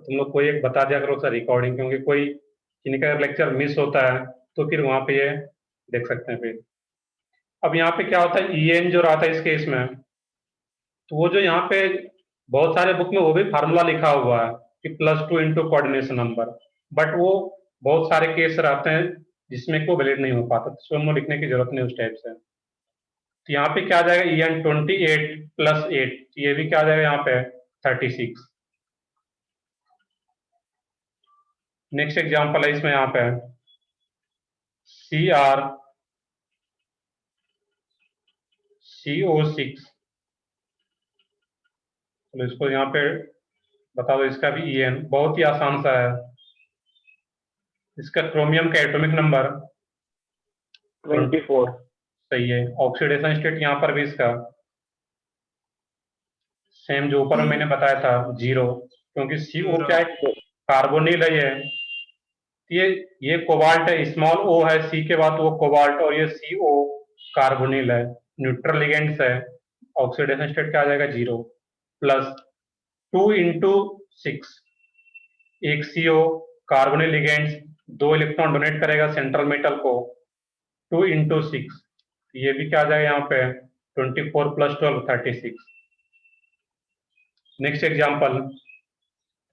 तुम लोग कोई एक बता दिया करो सर रिकॉर्डिंग, क्योंकि कोई किन्हीं का लेक्चर मिस होता है तो फिर वहां पे ये देख सकते हैं फिर। अब यहाँ पे क्या होता है, EN जो रहा था इस केस में, तो वो जो यहाँ पे बहुत सारे बुक में वो भी फार्मूला लिखा हुआ है कि +2 इंटू कोऑर्डिनेशन नंबर, बट वो बहुत सारे केस रहते हैं जिसमें को वैलिड नहीं हो पाता, तो उसको लिखने की जरूरत नहीं उस टाइप से। तो यहाँ पे क्या आ जाएगा, EN 28 + 8, ये भी क्या आ जाएगा यहाँ पे 36। नेक्स्ट एग्जाम्पल है इसमें यहाँ पे CrCO6, तो इसको यहाँ पे बता दो, इसका भी EN बहुत ही आसान सा है। इसका क्रोमियम का एटॉमिक नंबर 24। सही है। ऑक्सीडेशन स्टेट यहाँ पर भी इसका सेम जो ऊपर में मैंने बताया था 0, क्योंकि CO क्या है, कार्बोनिल है ये कोबाल्ट है, स्मॉल o है C के बाद वो कोबाल्ट, और ये CO कार्बोनिल है, न्यूट्रल लिगेंड्स है, ऑक्सीडेशन स्टेट क्या आ जाएगा 0, प्लस 2 इंटू 6, एक CO carbonyl ligands 2 electron donate करेगा सेंट्रल मेटल को, 2 इंटू 6, ये भी क्या आ जाएगा यहाँ पे 24 + 12 36। नेक्स्ट एग्जाम्पल,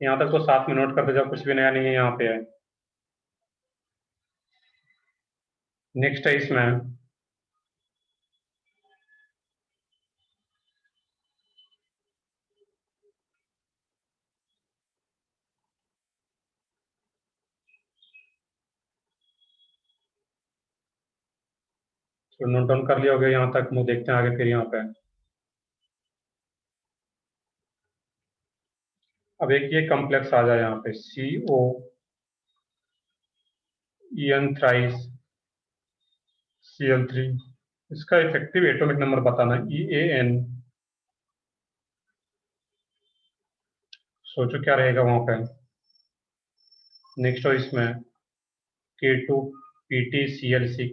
यहाँ तक तो साथ में नोट करते जाओ, कुछ भी नया नहीं है यहाँ पे है। नेक्स्ट है इसमें तो नोट डाउन कर लिया होगा यहाँ तक, मुझे देखते हैं आगे फिर यहाँ पे। अब एक ये कॉम्प्लेक्स आ जाए यहाँ पे CO EN थ्राइस Cl3, इसका इफेक्टिव एटॉमिक नंबर बताना EAN, सोचो क्या रहेगा वहां पे। नेक्स्ट हो इसमें K2PtCl6,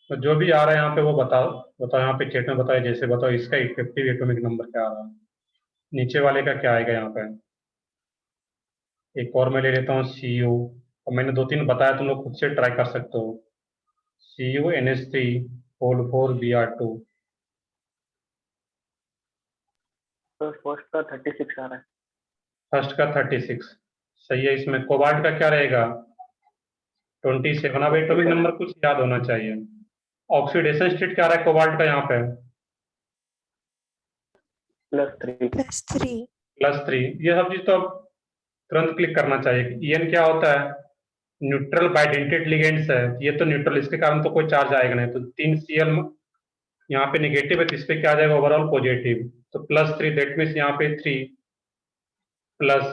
तो जो भी आ रहा है यहाँ पे वो बताओ बताओ, यहाँ पे चैट में बताओ, जैसे बताओ इसका इफेक्टिव एटॉमिक नंबर क्या आ रहा है, नीचे वाले का क्या आएगा यहाँ पे। एक और मैं ले लेता हूँ CU, और मैंने 2-3 बताया, तुम लोग खुद से ट्राई कर सकते हो। CuNH3 4Br2, तो फर्स्ट का 36 आ रहा है। फर्स्ट का 36 सही है। इसमें कोबाल्ट का क्या रहेगा 27। अब एटॉमिक नंबर कुछ याद होना चाहिए। ऑक्सीडेशन स्टेट क्या रहा है कोबाल्ट का यहाँ पे +3। +3, ये सब चीज तो अब तुरंत क्लिक करना चाहिए। EN क्या होता है, न्यूट्रल बाइडेंटेड लिगेंड्स है, ये तो न्यूट्रल, इसके कारण तो कोई चार्ज आएगा नहीं, तो 3Cl यहाँ पे निगेटिव है, तो इस पे क्या आ जाएगा ओवरऑल पॉजिटिव, तो +3, दैट मीन्स यहाँ पे 3 प्लस।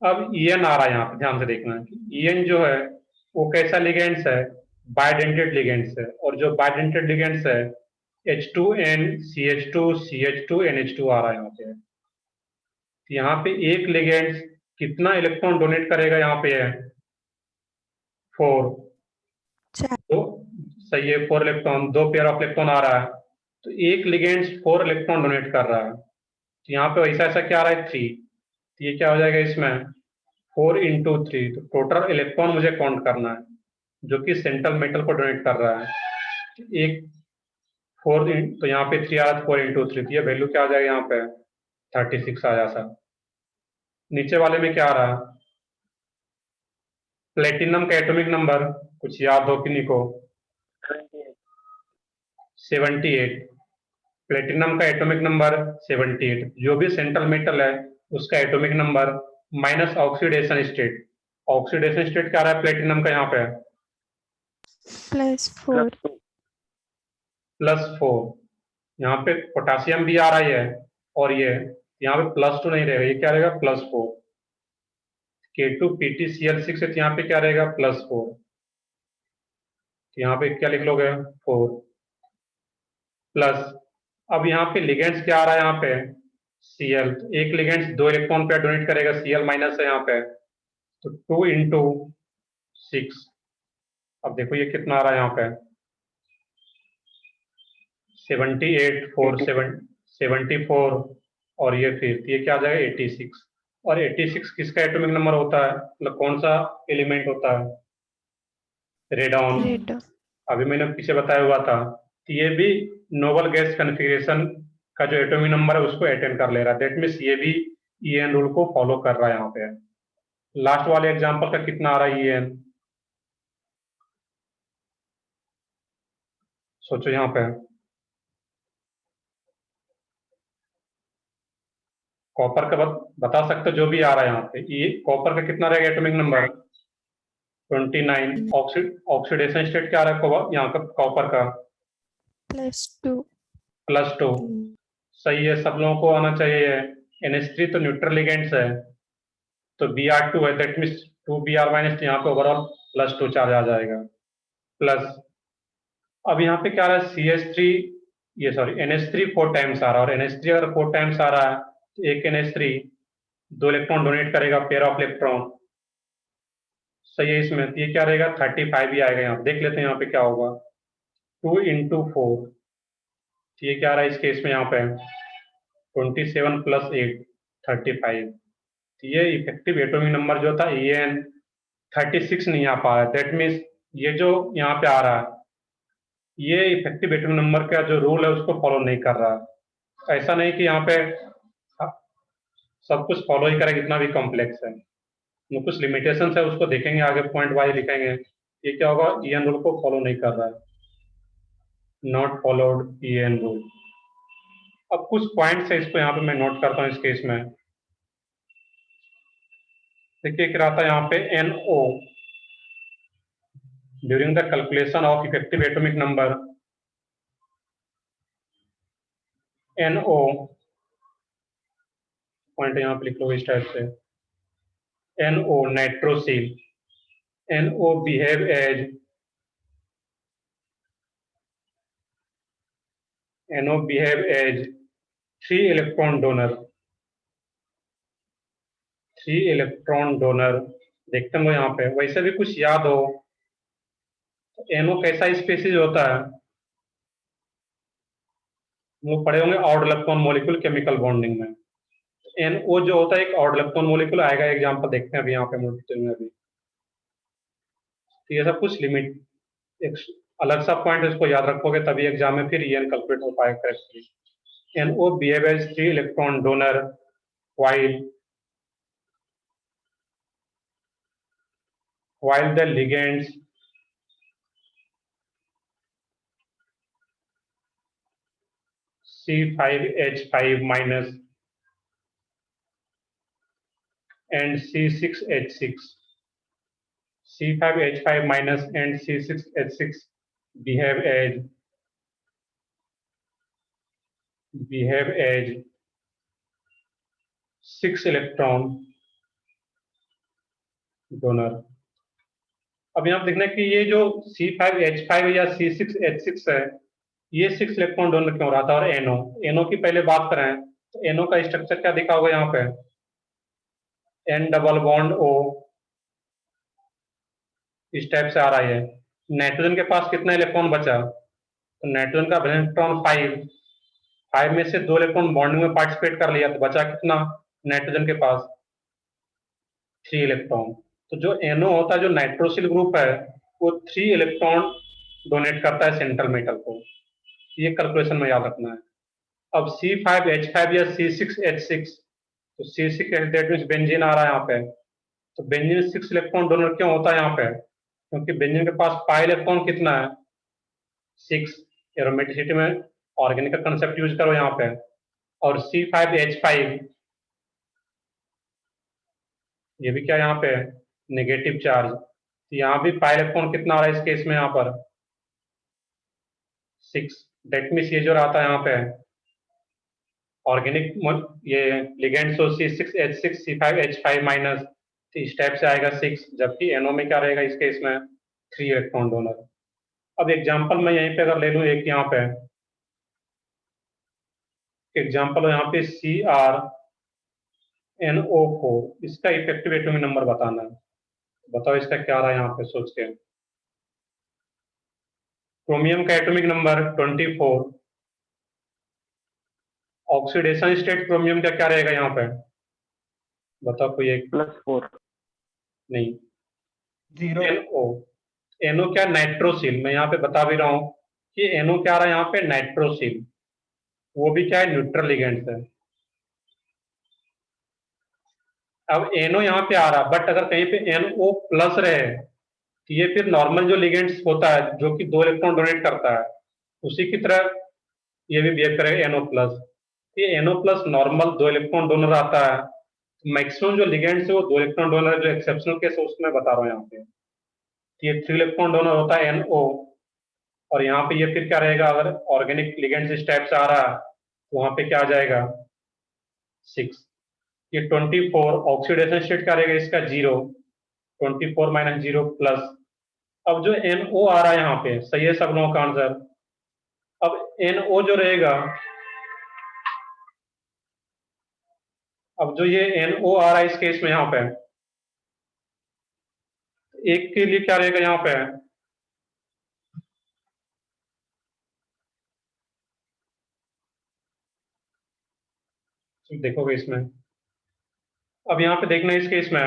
अब EN आ रहा है यहाँ पे, ध्यान से देखना EN जो है वो कैसा लिगेंड्स है, बाइडेंटेड लिगेंड्स है, और जो बाइडेंटेड लिगेंड्स है H2N CH2 CH2 NH2 आ रहा है यहाँ पे। तो यहाँ पे एक लिगेंड्स कितना इलेक्ट्रॉन डोनेट करेगा, यहाँ पे है 4, तो सही है 4 इलेक्ट्रॉन, 2 पेयर ऑफ इलेक्ट्रॉन आ रहा है, तो एक लिगेंड्स 4 इलेक्ट्रॉन डोनेट कर रहा है, तो यहाँ पे वैसा ऐसा क्या आ रहा है 3, तो ये क्या हो जाएगा इसमें 4 इंटू 3, तो टोटल इलेक्ट्रॉन मुझे काउंट करना है जो कि सेंट्रल मेटल को डोनेट कर रहा है। एक 4, तो यहाँ पे 3 आ रहा है, 4 इंटू 3, तो ये वैल्यू क्या आ जाएगा यहाँ पे 36 आ जाता। नीचे वाले में क्या आ रहा है, प्लेटिनम का एटॉमिक नंबर कुछ याद हो किन्हीं को 78, प्लेटिनम का एटॉमिक नंबर 78, जो भी सेंट्रल मेटल है उसका atomic number minus oxidation state. Oxidation state क्या आ रहा है प्लेटिनम का यहाँ पे +4 +4, यहाँ पे पोटासियम भी आ रहा है, और ये यहाँ पे +2 नहीं रहेगा, ये क्या रहेगा +4, K2PtCl6 है, तो यहाँ पे क्या रहेगा +4, तो यहाँ पे क्या लिख लोगे 4 प्लस। अब यहाँ पे लिगेंड्स क्या आ रहा है यहाँ पे Cl, एक लिगेंड्स 2 इलेक्ट्रॉन पे डोनेट करेगा, Cl माइनस है यहाँ पे, तो 2 इंटू 6, अब देखो ये कितना आ रहा है यहाँ पे 78 4 74 और ये फिर ये क्या आ जाएगा 86। और 86 किसका एटॉमिक नंबर होता है, मतलब कौन सा एलिमेंट होता है, रेडॉन। रेड अभी मैंने पीछे बताया हुआ था। तो ये भी नोबल गैस कॉन्फ़िगरेशन का जो एटॉमिक नंबर है उसको अटेंड कर ले रहा है। दैट मीन्स ये भी ईएन रूल को फॉलो कर रहा है यहाँ पे। लास्ट वाले एग्जांपल का कितना आ रहा है ईएन, सोचो यहाँ पे। कॉपर का बता सकते हो जो भी आ रहा है यहाँ पे। ये कॉपर का कितना रहेगा एटॉमिक नंबर 29। ऑक्सीडेशन स्टेट क्या आ रहा है यहाँ का कॉपर का +2 +2। सही है, सब लोगों को आना चाहिए। NH3 तो न्यूट्रल लिगेंड्स है तो Br2 है, दैट मीन्स 2Br माइनस, यहाँ पे ओवरऑल +2 चार्ज आ जाएगा प्लस। अब यहाँ पे क्या आ रहा है CH3, ये सॉरी NH3 4 टाइम्स आ रहा है, और NH3 अगर 4 टाइम्स आ रहा है तो एक NH3 2 इलेक्ट्रॉन डोनेट करेगा, पेयर ऑफ इलेक्ट्रॉन। सही है, इसमें तो ये क्या रहेगा 35 ही आएगा। यहाँ देख लेते हैं यहाँ पे क्या होगा 2 × 4, तो ये क्या आ रहा है इस केस में यहाँ पे 27 + 8 35। तो ये इफेक्टिव एटॉमिक नंबर जो था EN 36 नहीं आ पा रहा है। दैट मीन्स ये जो यहाँ पे आ रहा है ये इफेक्टिव एटॉमिक नंबर का जो रूल है उसको फॉलो नहीं कर रहा है। ऐसा नहीं कि यहाँ पे सब कुछ फॉलो ही करेगा, जितना भी कॉम्प्लेक्स है वो कुछ लिमिटेशंस है, उसको देखेंगे आगे, पॉइंट वाइज लिखेंगे। ये क्या होगा EN रूल को फॉलो नहीं कर रहा है, नॉट फॉलोड EN रूल। अब कुछ पॉइंट्स है, इसको यहाँ पे मैं नोट करता हूँ इस केस में। देखिए क्या आता है यहाँ पे NO during the calculation of effective atomic number. NO point यहाँ पे लिख लो इस टाइप से, NO nitrosyl, NO behave as NO behave as 3 electron donor, 3 electron donor. देखते हैं यहाँ पे, वैसे भी कुछ याद हो तो NO कैसा स्पीसीज होता है, वो पढ़े होंगे odd electron molecule chemical bonding में। NO जो होता है एक ऑड इलेक्ट्रॉन मॉलिक्यूल आएगा, एग्जांपल देखते हैं अभी यहाँ पे डिटेल में अभी। तो ये सब कुछ लिमिट, एक अलग सा पॉइंट, इसको याद रखोगे तभी एग्जाम में फिर EN कैलकुलेट हो पाएगा correctly. NO behave as 3 electron donor while the ligands C5H5 minus and C6H6, C5H5 minus and C6H6 behave as 6 electron donor. अब यहाँ देखना कि ये जो C5H5 या C6H6 है, ये 6 इलेक्ट्रॉन डोनर क्यों रहा था। और NO की पहले बात करें तो NO का स्ट्रक्चर क्या दिखा होगा यहाँ पे, N डबल बॉन्ड O, इस टाइप से आ रहा है। नाइट्रोजन के पास कितना इलेक्ट्रॉन बचा, तो नाइट्रोजन का इलेक्ट्रॉन 5 में से 2 इलेक्ट्रॉन बॉन्डिंग में पार्टिसिपेट कर लिया, तो बचा कितना नाइट्रोजन के पास 3 इलेक्ट्रॉन। तो जो NO होता है, जो नाइट्रोसिल ग्रुप है, वो 3 इलेक्ट्रॉन डोनेट करता है सेंट्रल मेटल को। ये कैलकुलेशन में याद रखना है। अब C5H5 या C6H6, तो C6H दैट मींस बेंजीन आ रहा है यहाँ पे। तो बेंजीन 6 इलेक्ट्रॉन डोनर क्यों होता है यहाँ पे, क्योंकि बेंजीन के पास पाई इलेक्ट्रॉन कितना है 6। एरोमेटिसिटी में ऑर्गेनिक का कंसेप्ट यूज करो यहाँ पे। और C5H5 ये भी क्या यहाँ पे नेगेटिव चार्ज, तो यहाँ भी पाई इलेक्ट्रॉन कितना आ रहा है इस केस में यहाँ पर 6। डेट मीन्स ये जो रहता है यहाँ पे ऑर्गेनिक ये लिगेंड सो C6H6 C5H5 माइनस, तो इस टाइप से आएगा 6, जबकि NO में क्या रहेगा इस केस में 3 इलेक्ट्रॉन डोनर। अब एग्जांपल मैं यहीं पे अगर ले लूँ एक, यहाँ पे एग्जांपल यहाँ पे CrNO4, इसका इफेक्टिव एटॉमिक नंबर बताना है। बताओ इसका क्या रहा है यहाँ पे सोच के। क्रोमियम का atomic number 24, oxidation state chromium का क्या रहेगा यहाँ पे, बताओ कोई एक। +4 नहीं, 0 NO। NO क्या, नाइट्रोसिल। मैं यहाँ पे बता भी रहा हूँ कि NO क्या आ रहा है यहाँ पे, नाइट्रोसिल। वो भी क्या है, न्यूट्रल लिगेंड्स है। अब NO यहाँ पे आ रहा, बट अगर कहीं पे NO प्लस रहे तो ये फिर नॉर्मल जो लिगेंड्स होता है जो कि 2 इलेक्ट्रॉन डोनेट करता है उसी की तरह ये भी बिहेव करेगा NO प्लस। ये NO plus normal 2 electron donor आता है। मैक्सिमम जो लिगेंड्स है वो 2 इलेक्ट्रॉन डोनर है, जो एक्सेप्शनल केस है उसमें बता रहा हूँ यहाँ पे। तो ये 3 इलेक्ट्रॉन डोनर होता है NO। और यहाँ पे ये फिर क्या रहेगा, अगर ऑर्गेनिक लिगेंड्स इस टाइप से आ रहा है तो वहां पे क्या आ जाएगा, 6। ये 24 ऑक्सीडेशन स्टेट क्या रहेगा इसका, 0। 24 माइनस 0 प्लस। अब जो NO आ रहा है यहाँ पे, सही है सब लोगों का आंसर। अब NO जो रहेगा, अब जो ये NO आ रहा है इस केस में यहाँ पे, एक के लिए क्या रहेगा यहाँ पे, देखोगे इसमें। अब यहाँ पे देखना इस केस में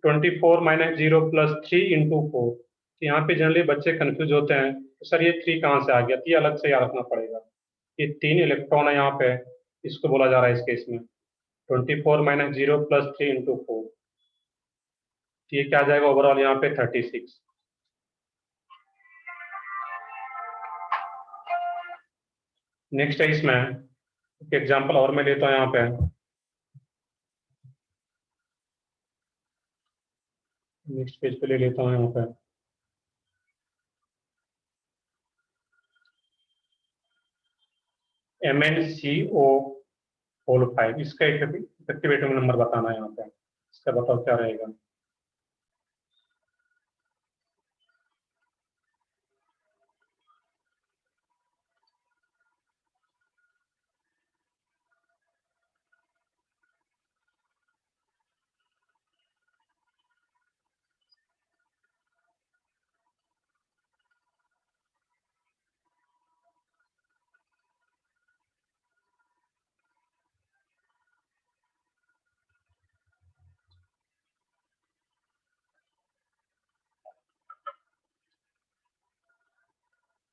24 माइनस 0 प्लस 3 इंटू 4। तो यहाँ पे जनरली बच्चे कंफ्यूज होते हैं, तो सर ये 3 कहाँ से आ गया, तो ये अलग से याद रखना पड़ेगा। ये 3 इलेक्ट्रॉन है यहाँ पे, इसको बोला जा रहा है इस केस में 24 माइनस 0 प्लस 3 इंटू 4। तो ये क्या आ जाएगा ओवरऑल यहाँ पे 36। नेक्स्ट है इसमें एक एग्जाम्पल और मैं लेता हूँ यहाँ पे। नेक्स्ट पेज पे ले लेता हूँ यहाँ पे। MnCO होल 5, इसका इफेक्टिव एटॉमिक नंबर बताना है यहाँ पे। इसका बताओ क्या रहेगा।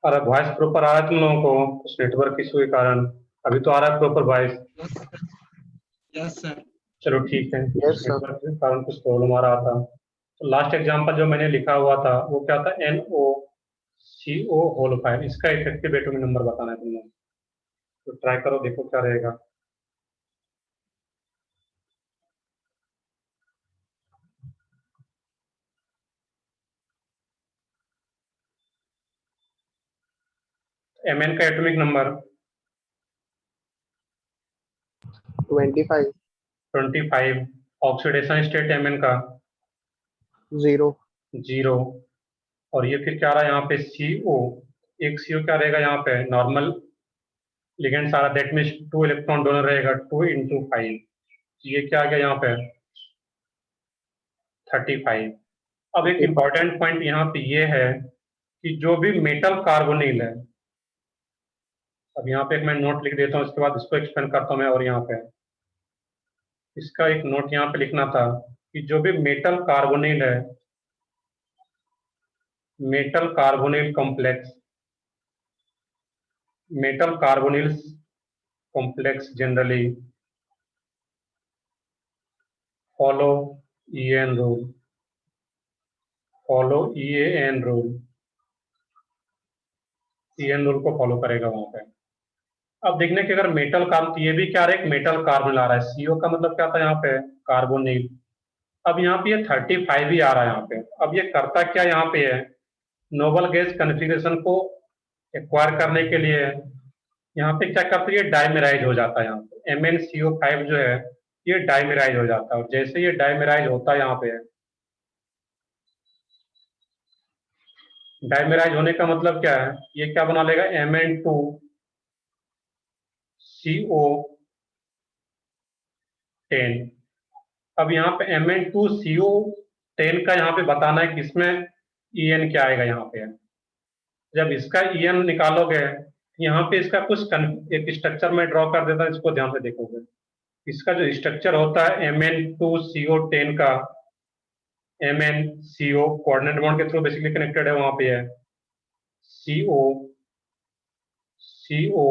अरे वॉइस प्रॉपर आ रहा है तुम लोगों को, उस नेटवर्क इशू के कारण। अभी तो आ रहा है प्रॉपर वॉइस। Yes sir. चलो ठीक है, Yes, sir. नेटवर्क के कारण कुछ प्रॉब्लम आ रहा था। तो लास्ट एग्जांपल जो मैंने लिखा हुआ था वो क्या था, NOCO होल 5। इसका इफेक्टिव एटॉमिक नंबर बताना है तुम लोग। तो ट्राई करो, देखो क्या रहेगा। Mn का atomic number 25 25। Oxidation state Mn का 0 0। और ये फिर क्या आ रहा है यहाँ पे, CO। एक CO क्या रहेगा यहाँ पे, नॉर्मल लिगेंड सारा, दैट मीन्स 2 इलेक्ट्रॉन डोनर रहेगा 2 इंटू 5। ये क्या आ गया यहाँ पे, 35। अब एक इम्पॉर्टेंट पॉइंट यहाँ पे ये है कि जो भी मेटल कार्बोनिल है, अब यहाँ पे एक मैं नोट लिख देता हूँ, इसके बाद इसको एक्सप्लेन करता हूँ मैं। और यहाँ पे इसका एक नोट यहाँ पे लिखना था कि जो भी मेटल कार्बोनिल है, metal carbonyl complex, metal carbonyl complex generally follow EAN rule, follow EAN rule, EAN rule को फॉलो करेगा वहां पे। अब देखने कि अगर मेटल कार्ब, ये भी क्या है, एक मेटल कार्बन आ रहा है। CO का मतलब क्या था यहाँ पे, कार्बोनिल। अब यहाँ पे ये 35 भी आ रहा है यहाँ पे। अब ये करता क्या यहाँ पे है, नोबल गैस कॉन्फ़िगरेशन को एक्वायर करने के लिए यहाँ पे क्या करता है, ये डाइमेराइज हो जाता है। यहाँ पे MnCO5 जो है ये डाइमेराइज हो जाता है। और जैसे ये डाइमेराइज होता है यहाँ पे, डाइमेराइज होने का मतलब क्या है, ये क्या बना लेगा, Mn2CO10। अब यहाँ पे Mn2CO10 का यहाँ पे बताना है कि इसमें EN क्या आएगा यहाँ पे। जब इसका EN निकालोगे, यहाँ पे इसका कुछ एक स्ट्रक्चर में ड्रॉ कर देता हूँ, इसको ध्यान से देखोगे। इसका जो स्ट्रक्चर होता है Mn2CO10 का, MnCO कोऑर्डिनेट बॉन्ड के थ्रू बेसिकली कनेक्टेड है, वहां पे है CO CO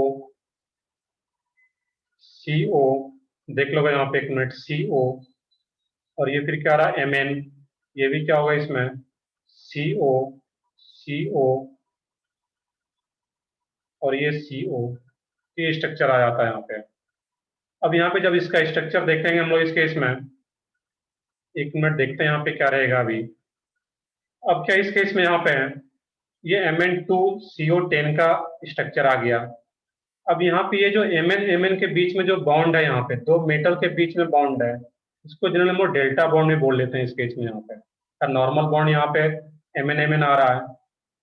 CO, देख लोगे यहाँ पे एक मिनट, CO, और ये फिर क्या रहा Mn, ये भी क्या होगा इसमें CO CO और ये CO, ये स्ट्रक्चर आ जाता है यहाँ पे। अब यहाँ पे जब इसका स्ट्रक्चर देखेंगे हम लोग इस केस में, एक मिनट देखते हैं यहाँ पे क्या रहेगा अभी। अब क्या इस केस में यहाँ पे है, ये Mn2CO10 का स्ट्रक्चर आ गया। अब यहाँ पे ये जो Mn के बीच में जो बॉन्ड है, यहाँ पे दो मेटल के बीच में बॉन्ड है, इसको जनरली हम लोग डेल्टा बॉन्ड में बोल लेते हैं इस केस में। यहाँ पे नॉर्मल बॉन्ड यहाँ पे Mn आ रहा है।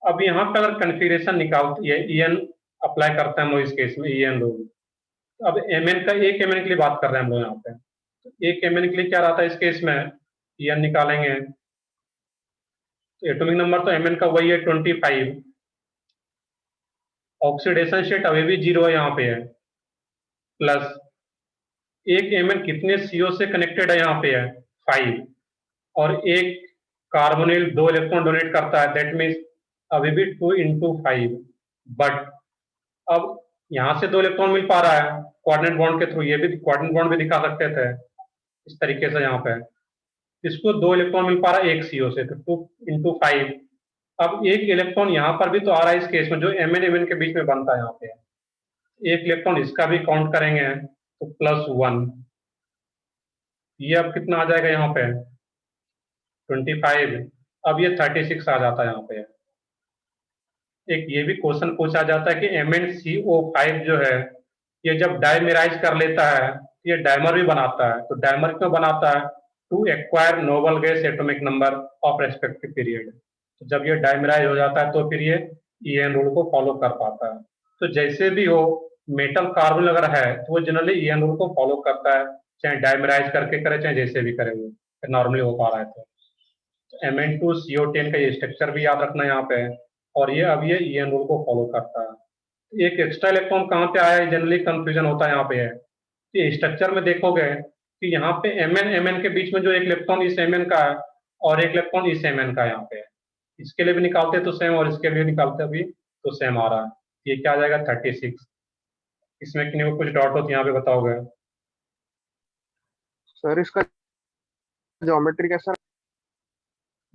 अब यहाँ पे अगर कन्फिग्रेशन निकालती है, En अप्लाई करते हैं हम लोग इस केस में, En रूल। अब Mn का एक Mn के लिए बात कर रहे हैं हम लोग यहाँ पे, तो एक Mn के लिए क्या रहता है इस केस में, En निकालेंगे तो एटॉमिक नंबर तो Mn का वही है 25, ऑक्सीडेशन स्टेट अभी भी 0 है यहाँ पे है, प्लस एक Mn कितने CO से कनेक्टेड है यहाँ पे है 5, और एक कार्बोनिल 2 इलेक्ट्रॉन डोनेट करता है, दैट मीन्स अभी भी 2 into 5, बट अब यहाँ से 2 इलेक्ट्रॉन मिल पा रहा है कोऑर्डिनेट बॉन्ड के थ्रू, ये भी कोऑर्डिनेट बॉन्ड भी दिखा सकते थे इस तरीके से। यहाँ पे इसको 2 इलेक्ट्रॉन मिल पा रहा है एक CO से, तो 2 into 5। अब एक इलेक्ट्रॉन यहाँ पर भी तो आ रहा है इस केस में, जो Mn के बीच में बनता है यहाँ पे, एक इलेक्ट्रॉन इसका भी काउंट करेंगे तो +1, ये अब कितना आ जाएगा यहाँ पे 25, अब ये 36 आ जाता है यहाँ पे। एक ये भी क्वेश्चन पूछा जाता है कि MnCO5 जो है, ये जब डाइमेराइज कर लेता है ये डाइमर भी बनाता है, तो डाइमर क्यों बनाता है, to acquire noble gas atomic number of respective period. तो जब ये डाइमेराइज हो जाता है तो फिर ये En रूल को फॉलो कर पाता है। तो जैसे भी हो, मेटल कार्बन अगर है तो वो जनरली En रूल को फॉलो करता है, चाहे डाइमेराइज करके करे चाहे जैसे भी करे, वो नॉर्मली हो पा रहा है। तो Mn2CO10 का ये स्ट्रक्चर भी याद रखना यहाँ पे, और ये अब ये En रूल को फॉलो करता है। एक एक्स्ट्रा इलेक्ट्रॉन कहाँ पे आया है, जनरली कंफ्यूजन होता है यहाँ पे है कि स्ट्रक्चर में देखोगे कि यहाँ पे Mn के बीच में जो एक इलेक्ट्रॉन इस Mn का है और एक इलेक्ट्रॉन इस Mn का यहाँ पे है, इसके लिए भी निकालते तो सेम और इसके लिए निकालते भी तो सेम आ रहा है। ये क्या आ जाएगा 36। इसमें किन्हीं को कुछ डाउट हो तो यहाँ पे बताओगे। सर इसका ज्योमेट्री कैसा?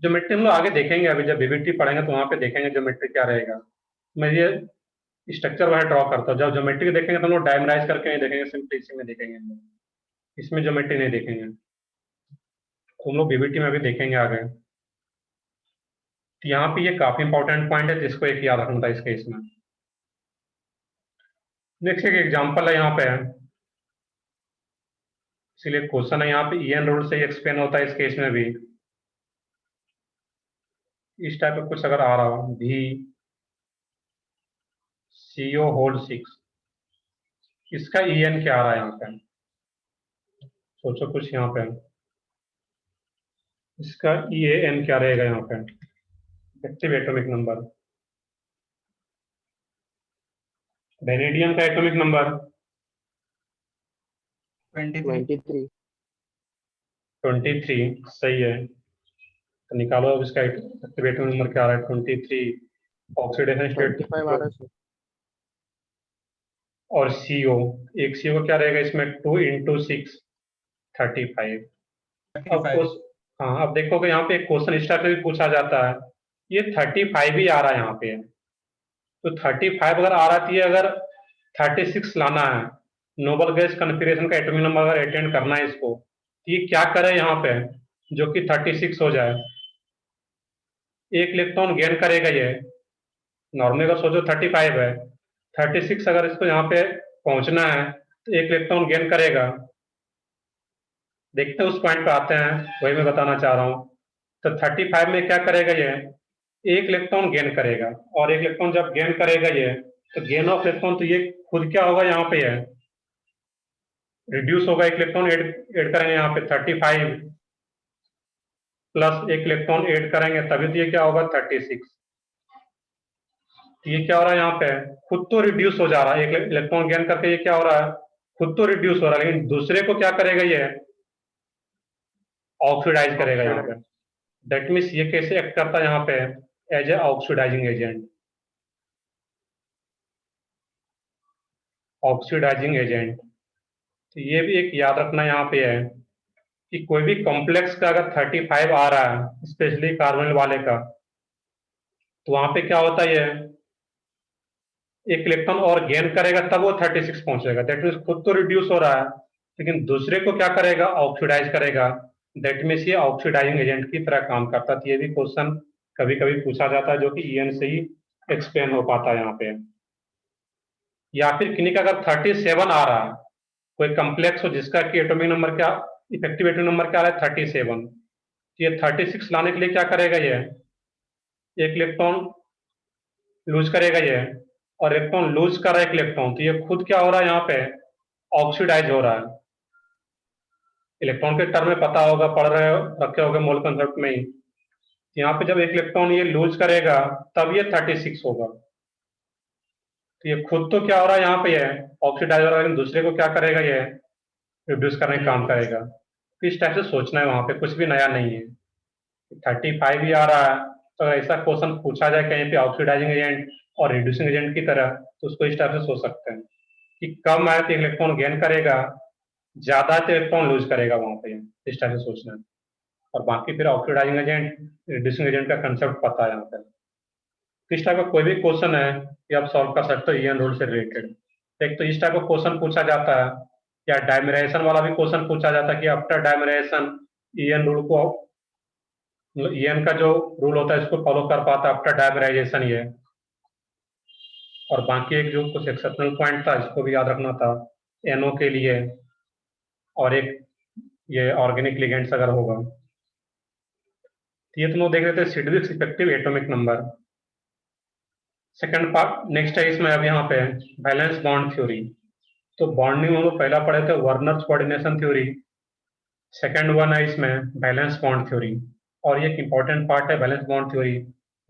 ज्योमेट्री हम लोग आगे देखेंगे, अभी जब बीबीटी पढ़ेंगे तो वहाँ पे देखेंगे ज्योमेट्री क्या रहेगा। मैं ये स्ट्रक्चर वह ड्रॉ करता हूँ, जब ज्योमेट्री देखेंगे तो हम लोग डायमराइज करके नहीं देखेंगे, सिंपली इसी में देखेंगे हम लोग, इसमें ज्योमेट्री नहीं देखेंगे। तो हम लोग बीबीटी में भी देखेंगे आगे। तो यहाँ पे ये काफी इंपॉर्टेंट पॉइंट है जिसको एक याद रखना था इस केस में। नेक्स्ट एक एग्जांपल है यहाँ पे, इसीलिए क्वेश्चन है यहाँ पे En रूल से ही एक्सप्लेन होता है इस केस में भी। इस टाइप का कुछ अगर आ रहा हो, VCO6, इसका En क्या आ रहा है यहाँ पे, सोचो कुछ यहाँ पे, इसका EAN क्या रहेगा यहाँ पे, एक्टिव एटॉमिक नंबर। वेनेडियम का एटॉमिक नंबर 23। 23। सही है, तो निकालो अब इसका एक्टिव एटॉमिक नंबर क्या आ रहा है 23, ऑक्सीडेशन स्टेट 25 आ रहा है सर। और CO, एक CO का क्या रहेगा इसमें 2 into 6 35। अब हाँ, अब देखोगे यहाँ पे एक क्वेश्चन इस टाइप से भी पूछा जाता है, ये 35 ही आ रहा है यहाँ पे, तो 35 अगर आ रहा है तो ये अगर 36 लाना है, नोबल गैस कॉन्फ़िगरेशन का एटॉमिक नंबर अगर अटेंड करना है इसको, तो ये क्या करे यहाँ पे जो कि 36 हो जाए, एक इलेक्ट्रॉन गेन करेगा ये। नॉर्मली अगर सोचो 35 है, 36 अगर इसको यहाँ पे पहुंचना है तो एक इलेक्ट्रॉन गेन करेगा। देखते हैं उस पॉइंट पे आते हैं, वही मैं बताना चाह रहा हूँ। तो 35 में क्या करेगा ये, एक इलेक्ट्रॉन गेन करेगा, और एक इलेक्ट्रॉन जब गेन करेगा ये, तो गेन ऑफ इलेक्ट्रॉन, तो ये खुद क्या होगा यहाँ पे है रिड्यूस होगा, एक इलेक्ट्रॉन ऐड करेंगे यहाँ पे 35 प्लस एक इलेक्ट्रॉन ऐड करेंगे तभी तो ये क्या होगा 36। तो ये क्या हो रहा है यहाँ पे, खुद तो रिड्यूस हो जा रहा है, एक इलेक्ट्रॉन गेन करके ये क्या हो रहा है, खुद तो रिड्यूस हो रहा है, लेकिन दूसरे को क्या करेगा, ये ऑक्सीडाइज करेगा यहाँ पे। दैट मीन्स ये कैसे एक्ट करता है यहाँ पे, as a oxidizing agent. Oxidizing agent, तो ये भी एक याद रखना यहाँ पे है कि कोई भी कॉम्प्लेक्स का अगर 35 आ रहा है, स्पेशली कार्बोनिल वाले का, तो वहां पे क्या होता है, ये एक इलेक्ट्रॉन और गेन करेगा तब वो 36 पहुंचेगा। दैट मीन्स खुद तो रिड्यूस हो रहा है, लेकिन दूसरे को क्या करेगा, ऑक्सीडाइज करेगा। दैट मीन्स ये ऑक्सीडाइजिंग एजेंट की तरह काम करता है। तो ये भी क्वेश्चन कभी कभी पूछा जाता है, जो कि ईएन से ही एक्सप्लेन हो पाता है यहाँ पे। या फिर किन्हीं का अगर 37 आ रहा है, कोई कम्प्लेक्स हो जिसका कि एटॉमिक नंबर क्या, इफेक्टिव एटॉमिक नंबर क्या आ रहा है 37, तो ये 36 लाने के लिए क्या करेगा, ये एक इलेक्ट्रॉन लूज करेगा ये, और इलेक्ट्रॉन लूज कर रहा है एक इलेक्ट्रॉन, तो ये खुद क्या हो रहा है यहाँ पे, ऑक्सीडाइज हो रहा है। इलेक्ट्रॉन के टर्म में पता होगा, पढ़ रहे हो, रखे होगे मोल कंसेप्ट में ही। यहाँ पे जब एक इलेक्ट्रॉन ये लूज करेगा तब ये 36 होगा। तो ये खुद तो क्या हो रहा है यहाँ पे, ये ऑक्सीडाइज हो रहा है, लेकिन दूसरे को क्या करेगा, ये रिड्यूस करने का काम करेगा। तो इस टाइप से सोचना है, वहां पे कुछ भी नया नहीं है। 35 भी आ रहा है, तो अगर ऐसा क्वेश्चन पूछा जाए कहीं पे ऑक्सीडाइजिंग एजेंट और रिड्यूसिंग एजेंट की तरह, तो उसको इस टाइप से सोच सकते हैं कि कम आए तो इलेक्ट्रॉन गेन करेगा, ज्यादा तो इलेक्ट्रॉन लूज करेगा वहां पे। इस टाइप से सोचना है। और बाकी फिर ऑक्सीडाइजिंग एजेंट, रिड्यूसिंग एजेंट का कंसेप्ट पता है यहाँ पे। इस टाइप का कोई भी क्वेश्चन है कि आप सॉल्व कर सकते हो ईएन रूल से रिलेटेड। एक तो इस टाइप का क्वेश्चन पूछा जाता है, या डायमेराइजेशन वाला भी क्वेश्चन पूछा जाता है कि आफ्टर डायमेराइजेशन ईएन रूल को, ईएन का जो रूल होता है इसको फॉलो कर पाता है आफ्टर डायमेराइजेशन ये। और बाकी एक जो कुछ एक्सेप्शनल पॉइंट था, इसको भी याद रखना था एनओ के लिए, और एक ये ऑर्गेनिक लिगेंड्स अगर होगा। तो ये तुम लोग देख रहे थे Sidgwick's effective atomic number. Second part next है इसमें, अब यहाँ पे बैलेंस बॉन्ड थ्योरी। तो बॉन्डिंग हम लोग पहला पढ़े थे Werner's coordination theory, second one है इसमें बैलेंस बॉन्ड थ्योरी। और ये एक इंपॉर्टेंट पार्ट है बैलेंस बॉन्ड थ्योरी,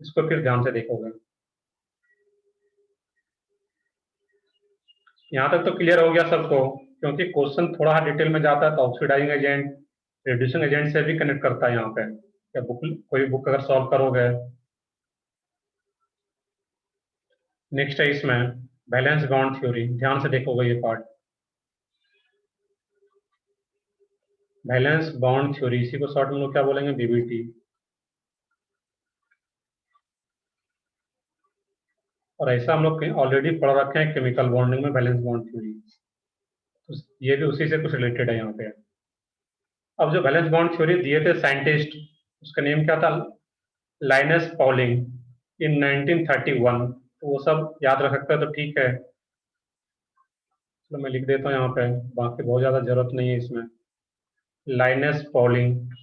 इसको फिर ध्यान से देखोगे। यहाँ तक तो क्लियर हो गया सबको, क्योंकि क्वेश्चन थोड़ा डिटेल में जाता है तो ऑक्सीडाइजिंग एजेंट, रिड्यूसिंग एजेंट से भी कनेक्ट करता है यहाँ पे। या बुक, कोई बुक अगर सॉल्व करोगे। नेक्स्ट है इसमें बैलेंस बॉन्ड थ्योरी, ध्यान से देखोगे ये पार्ट। बैलेंस बॉन्ड थ्योरी, इसी को शॉर्ट में लोग क्या बोलेंगे, बीबीटी। और ऐसा हम लोग ऑलरेडी पढ़ रखे हैं केमिकल बॉन्डिंग में बैलेंस बॉन्ड थ्योरी, तो ये भी उसी से कुछ रिलेटेड है यहाँ पे। अब जो बैलेंस बॉन्ड थ्योरी दिए थे साइंटिस्ट, उसका नेम क्या था, लाइनस पॉलिंग इन 1931। तो वो सब याद रख सकते हैं तो ठीक है, चलो मैं लिख देता हूँ यहाँ पे, बाकी बहुत ज़्यादा जरूरत नहीं है इसमें। लाइनस पॉलिंग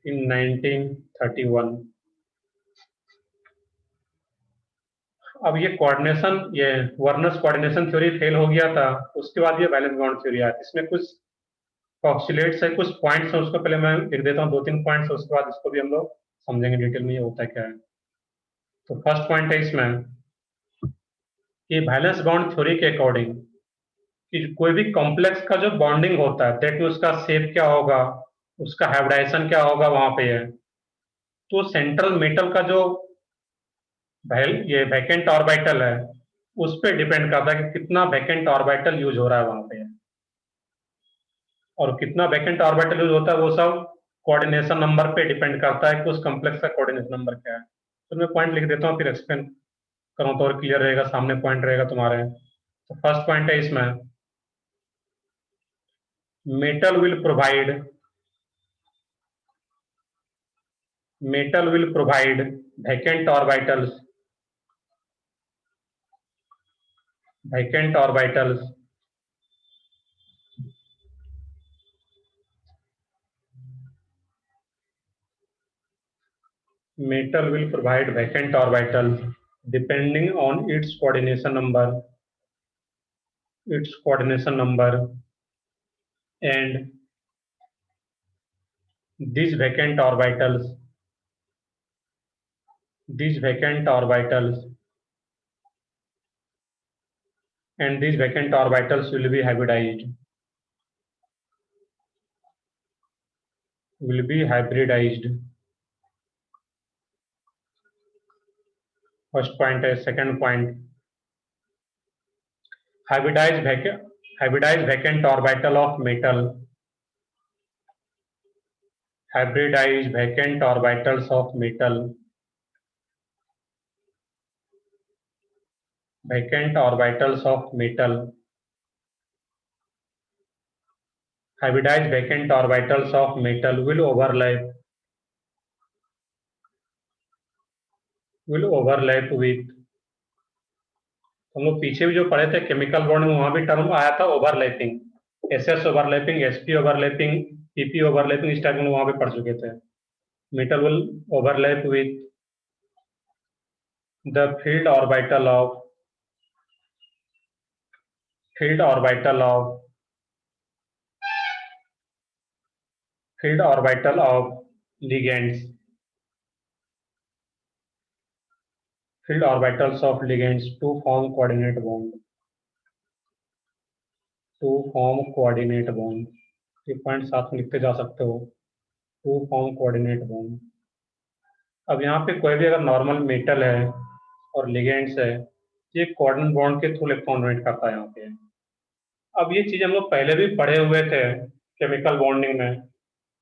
इन 1931। अब ये कोऑर्डिनेशन, ये वर्नर्स कोऑर्डिनेशन थ्योरी फेल हो गया था, उसके बाद ये बैलेंस बॉन्ड थ्योरी आया। इसमें कुछ पॉस्टुलेट्स है, कुछ पॉइंट्स हैं, उसको पहले मैं लिख देता हूँ, 2-3 पॉइंट्स, उसके बाद इसको भी हम लोग समझेंगे डिटेल में ये होता है क्या है। तो फर्स्ट पॉइंट है इसमें कि बैलेंस बॉन्ड थ्योरी के अकॉर्डिंग कि कोई भी कॉम्प्लेक्स का जो बॉन्डिंग होता है, दैट मीन उसका शेप क्या होगा, उसका हाइब्रिडाइजेशन क्या होगा वहां पे है। तो सेंट्रल मेटल का जो ये वैकेंट ऑर्बिटल है, उस पर डिपेंड करता है कि कितना वैकेंट ऑर्बिटल यूज हो रहा है वहां पे। और कितना वैकेंट ऑर्बिटल यूज होता है वो सब कोऑर्डिनेशन नंबर पे डिपेंड करता है कि उस कॉम्प्लेक्स का कोऑर्डिनेशन नंबर क्या है। तो मैं पॉइंट लिख देता हूँ, फिर एक्सप्लेन करूँ तो और क्लियर रहेगा, सामने पॉइंट रहेगा तुम्हारे। तो फर्स्ट पॉइंट है इसमें, metal will provide vacant orbitals metal will provide vacant orbitals depending on its coordination number, and these vacant orbitals these vacant orbitals, and these vacant orbitals will be hybridized. Will be hybridized. First point है. Second point, hybridized vacant orbital of metal. Hybridized vacant orbitals of metal. Vacant orbitals of metal. Hybridized vacant orbitals of metal will overlap with. हम लोग पीछे भी जो पढ़े थे chemical bond में, वहां भी टर्म आया था overlapping, SS overlapping, SP overlapping, PP overlapping, इस टाइप में वहां पे पढ़ चुके थे. Metal will overlap with the filled orbital of ligands. Field orbitals of ligands to form coordinate bond. ये पॉइंट साथ में लिखते जा सकते हो. To form coordinate bond. अब यहाँ पे कोई भी अगर नॉर्मल मेटल है और लिगेंड्स है, ये कोऑर्डिनेट बॉन्ड के थ्रू इलेक्ट्रॉन डोनेट करता है यहाँ पे. अब ये चीज हम लोग पहले भी पढ़े हुए थे केमिकल बॉन्डिंग में,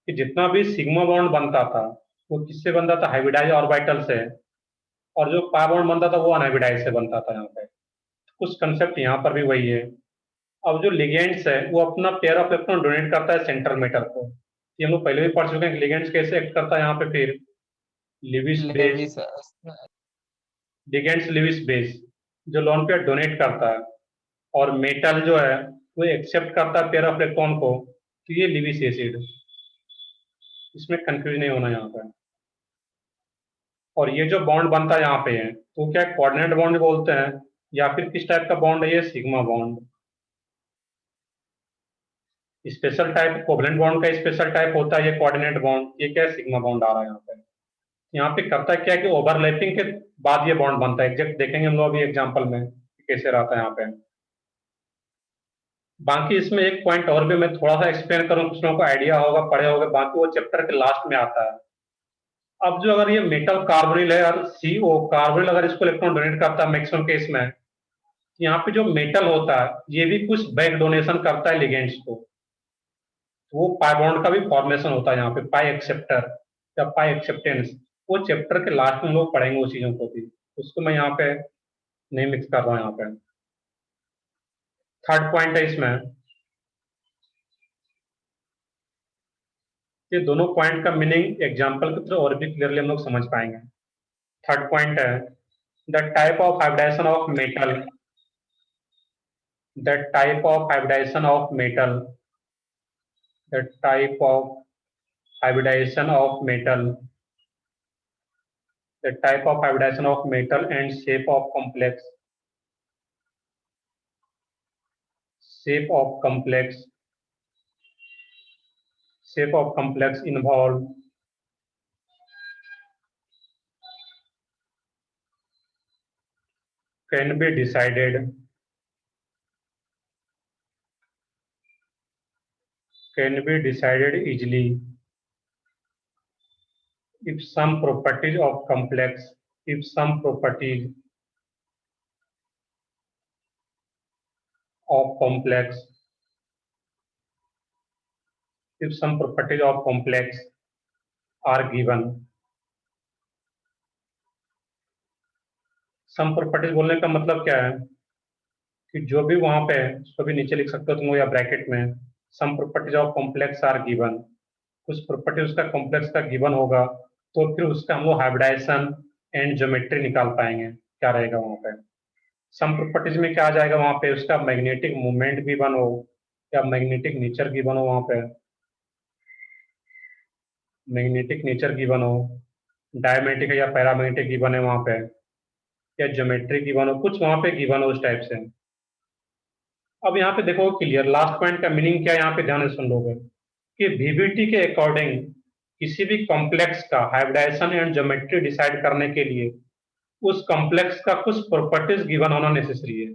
कि जितना भी सिग्मा बॉन्ड बनता था वो किससे बनता था? हाइब्रिडाइज ऑर्बिटल से. और जो पाई बॉन्ड बनता था वो अनहाइब्रिडाइज से बनता था. यहाँ पे कुछ कंसेप्ट यहाँ पर भी वही है. अब जो लिगेंड्स है वो अपना पेयर ऑफ इलेक्ट्रॉन डोनेट करता है सेंट्रल मेटल को. ये हम लोग पहले भी पढ़ चुके हैं लिगेंड्स कैसे एक्ट करता है यहाँ पे. फिर Lewis base, ligands Lewis base जो लोन पेयर डोनेट करता है, और मेटल जो है वो एक्सेप्ट करता है पेयर ऑफ इलेक्ट्रॉन को, तो ये लिविस एसिड. इसमें कंफ्यूज नहीं होना यहाँ पे. और ये जो बॉन्ड बनता है यहाँ पे है तो क्या कोऑर्डिनेट बॉन्ड बोलते हैं, या फिर किस टाइप का बॉन्ड है? ये sigma bond. Special type covalent bond का स्पेशल टाइप होता है ये कोऑर्डिनेट बॉन्ड. ये क्या है? सिग्मा बॉन्ड आ रहा है यहाँ पे. यहाँ पे करता क्या है कि ओवरलैपिंग के बाद ये बॉन्ड बनता है. एग्जैक्ट देखेंगे हम लोग अभी एग्जांपल में कैसे रहता है यहाँ पे. बाकी इसमें एक पॉइंट और भी मैं थोड़ा सा एक्सप्लेन करूँ, कुछ लोगों को आइडिया होगा, पढ़े होगा, बाकी वो चैप्टर के लास्ट में आता है. अब जो अगर ये मेटल कार्बोनिल है और CO कार्बोनिल अगर इसको इलेक्ट्रॉन डोनेट करता है मैक्सिमम केस में, यहाँ पे जो मेटल होता है ये भी कुछ बैक डोनेशन करता है लिगेंड्स को. वो पाई बॉन्ड का भी फॉर्मेशन होता है यहाँ पे, पाई एक्सेप्टर या पाई एक्सेप्टेंस. वो चैप्टर के लास्ट में हम लोग पढ़ेंगे उस चीजों को भी, उसको मैं यहाँ पे नहीं मिक्स कर रहा हूँ यहाँ पे. थर्ड पॉइंट है इसमें, ये दोनों पॉइंट का मीनिंग एग्जाम्पल के थ्रू और भी क्लियरली हम लोग समझ पाएंगे. थर्ड पॉइंट है the type of hybridization of metal. The type of hybridization of metal. The type of hybridization of metal. The type of hybridization of metal and shape of complex. Shape of complex. Shape of complex involved. Can be decided. Can be decided easily if some properties of complex, if some properties of complex, if some properties of complex are given. some properties बोलने का मतलब क्या है कि जो भी वहां पे, उसको भी नीचे लिख सकते हो तुम या ब्रैकेट में, some properties of complex are given. कुछ प्रॉपर्टी उसका कॉम्प्लेक्स का गिवन होगा तो फिर उसका हम लोग हाइब्रिडाइजेशन एंड ज्योमेट्री निकाल पाएंगे क्या रहेगा वहां पे. सम प्रॉपर्टीज में क्या आ जाएगा वहां पे, उसका मैग्नेटिक मूवमेंट गिवन हो या मैग्नेटिक नेचर गिवन हो, वहां पे मैग्नेटिक नेचर गिवन हो, डायमैग्नेटिक या पैरामैग्नेटिक गिवन है वहां पे, या ज्योमेट्री गिवन हो, कुछ वहां पे गिवन हो उस टाइप से. अब यहाँ पे देखो क्लियर लास्ट पॉइंट का मीनिंग क्या है, यहाँ पे ध्यान से सुन लोगे कि VBT के अकॉर्डिंग किसी भी कॉम्प्लेक्स का हाइब्रिडाइजेशन एंड ज्योमेट्री डिसाइड करने के लिए उस कॉम्प्लेक्स का कुछ प्रॉपर्टीज गिवन होना नेसेसरी है,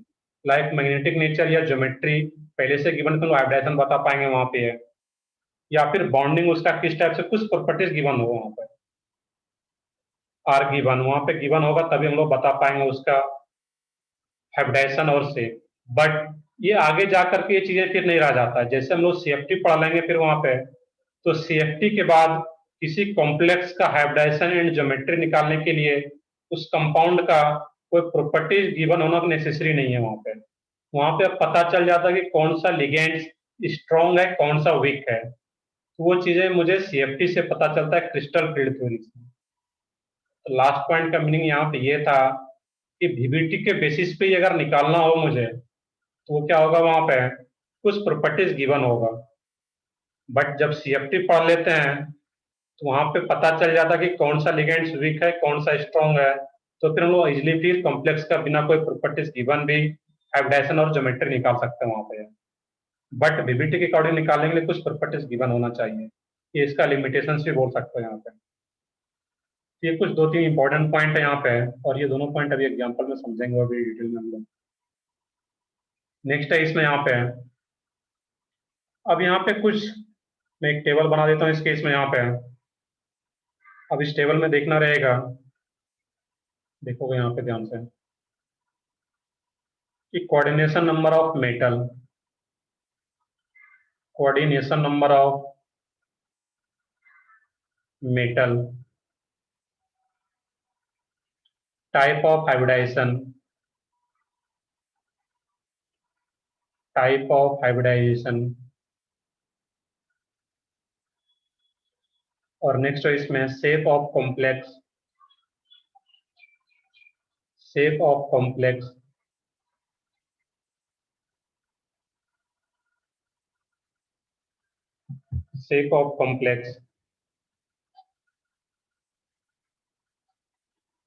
लाइक मैग्नेटिक नेचर या ज्योमेट्री पहले से गिवन, तो हाइब्रिडाइजेशन बता पाएंगे वहां पे है, या फिर बॉन्डिंग उसका किस टाइप से, कुछ प्रॉपर्टीज गिवन होगा वहां पे, आर गिवन वहां पे गिवन होगा, तभी हम लोग बता पाएंगे उसका हाइब्रिडाइजेशन और से। बट ये आगे जाकर के ये चीजें फिर नहीं रह जाता है, जैसे हम लोग सीएफटी पढ़ लेंगे फिर वहां पे, तो सीएफटी के बाद किसी कॉम्प्लेक्स का हाइब्रिडाइजेशन एंड ज्योमेट्री निकालने के लिए उस कंपाउंड का कोई प्रॉपर्टीज गिवन होना नेसेसरी नहीं है वहां पे अब पता चल जाता है कि कौन सा लिगेंड स्ट्रॉन्ग है, कौन सा वीक है, तो वो चीजें मुझे सीएफटी से पता चलता है, क्रिस्टल फील्ड थ्योरी से। तो लास्ट पॉइंट का मीनिंग यहाँ पे ये था कि वीबीटी के बेसिस पे ही अगर निकालना हो मुझे, तो वो क्या होगा, वहां पे कुछ प्रॉपर्टीज गिवन होगा। बट जब सीएफटी पढ़ लेते हैं तो वहां पे पता चल जाता कि कौन सा लिगेंड्स वीक है, कौन सा स्ट्रॉन्ग है, तो फिर हम लोग इजिली फिर कॉम्प्लेक्स का बिना कोई प्रॉपर्टीज गिवन भी हाइब्रिडाइजेशन और ज्योमेट्री निकाल सकते हैं वहां पे। बट वीबीटी के अकॉर्डिंग निकालने के लिए कुछ प्रॉपर्टीज गिवन होना चाहिए, ये इसका लिमिटेशंस भी बोल सकते हैं यहाँ पे। ये कुछ दो तीन इंपॉर्टेंट पॉइंट है यहाँ पे, और ये दोनों पॉइंट अभी एग्जांपल में समझेंगे अभी डिटेल में हम लोग। नेक्स्ट है इसमें यहाँ पे, अब यहाँ पे कुछ मैं एक टेबल बना देता हूँ इस केस में यहाँ पे। अब इस टेबल में देखना रहेगा, देखोगे यहाँ पे ध्यान से, कि coordination number of metal, coordination number of metal, type of hybridization, type of hybridization, और नेक्स्ट है इसमें shape of complex, shape of complex, shape of complex,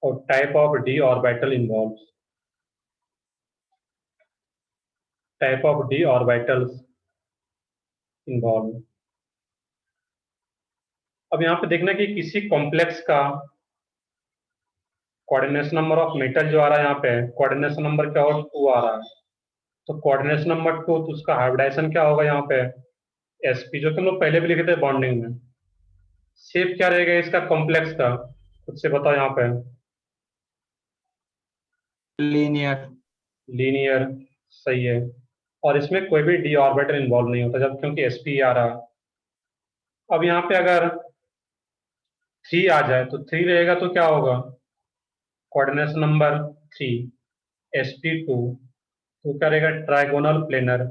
और type of d orbital involve, type of d orbitals involve. अब यहाँ पे देखना कि किसी कॉम्प्लेक्स का कोऑर्डिनेशन नंबर ऑफ मेटल जो आ रहा है यहाँ पे, कोऑर्डिनेशन नंबर क्या और 2 आ रहा है, तो कोऑर्डिनेशन नंबर 2, तो उसका हाइब्रिडाइजेशन क्या होगा यहाँ पे, एसपी, जो कि हम लोग पहले भी लिखे थे बॉन्डिंग में। शेप क्या रहेगा इसका कॉम्प्लेक्स का, खुद से बताओ यहाँ पे, लीनियर। लीनियर, सही है। और इसमें कोई भी डी ऑर्बिटल इन्वॉल्व नहीं होता जब, क्योंकि एसपी आ रहा है। अब यहाँ पे अगर 3 आ जाए तो 3 रहेगा तो क्या होगा, कोऑर्डिनेशन नंबर 3 sp2, तो क्या रहेगा, ट्राइगोनल प्लेनर,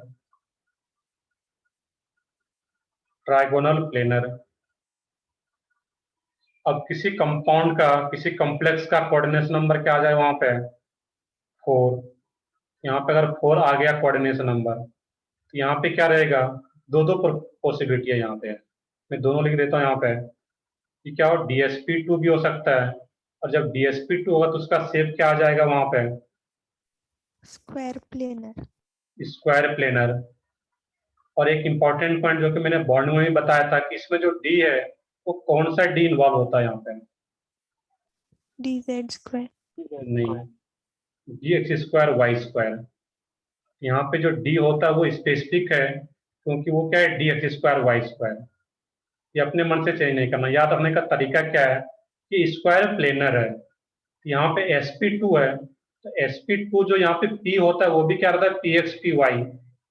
ट्राइगोनल प्लेनर। अब किसी कंपाउंड का, किसी कॉम्प्लेक्स का कोऑर्डिनेशन नंबर क्या आ जाए वहां पे, 4, यहाँ पे अगर 4 आ गया कोऑर्डिनेशन नंबर, तो यहाँ पे क्या रहेगा, दो दो पॉसिबिलिटी है यहाँ पे, मैं दोनों लिख देता हूँ यहाँ पे, कि क्या हो, DSP2 भी हो सकता है, और जब DSP2 होगा तो उसका शेप क्या आ जाएगा वहां पे, Square planar. Square planar. और एक इंपॉर्टेंट पॉइंट जो कि मैंने बॉन्डिंग में भी बताया था, कि इसमें जो डी है वो कौन सा डी इन्वॉल्व होता है यहाँ पे, DZ square. नहीं, जी एक्स स्क्वायर वाई स्क्वायर। यहाँ पे जो डी होता है वो स्पेसिफिक है, क्योंकि वो क्या है, D X square Y square. ये अपने मन से चेंज नहीं करना, याद रखने का तरीका क्या है, कि स्क्वायर प्लेनर है, यहाँ पे sp2 है, तो sp2 जो यहाँ पे p होता है वो भी क्या रहता है, px py,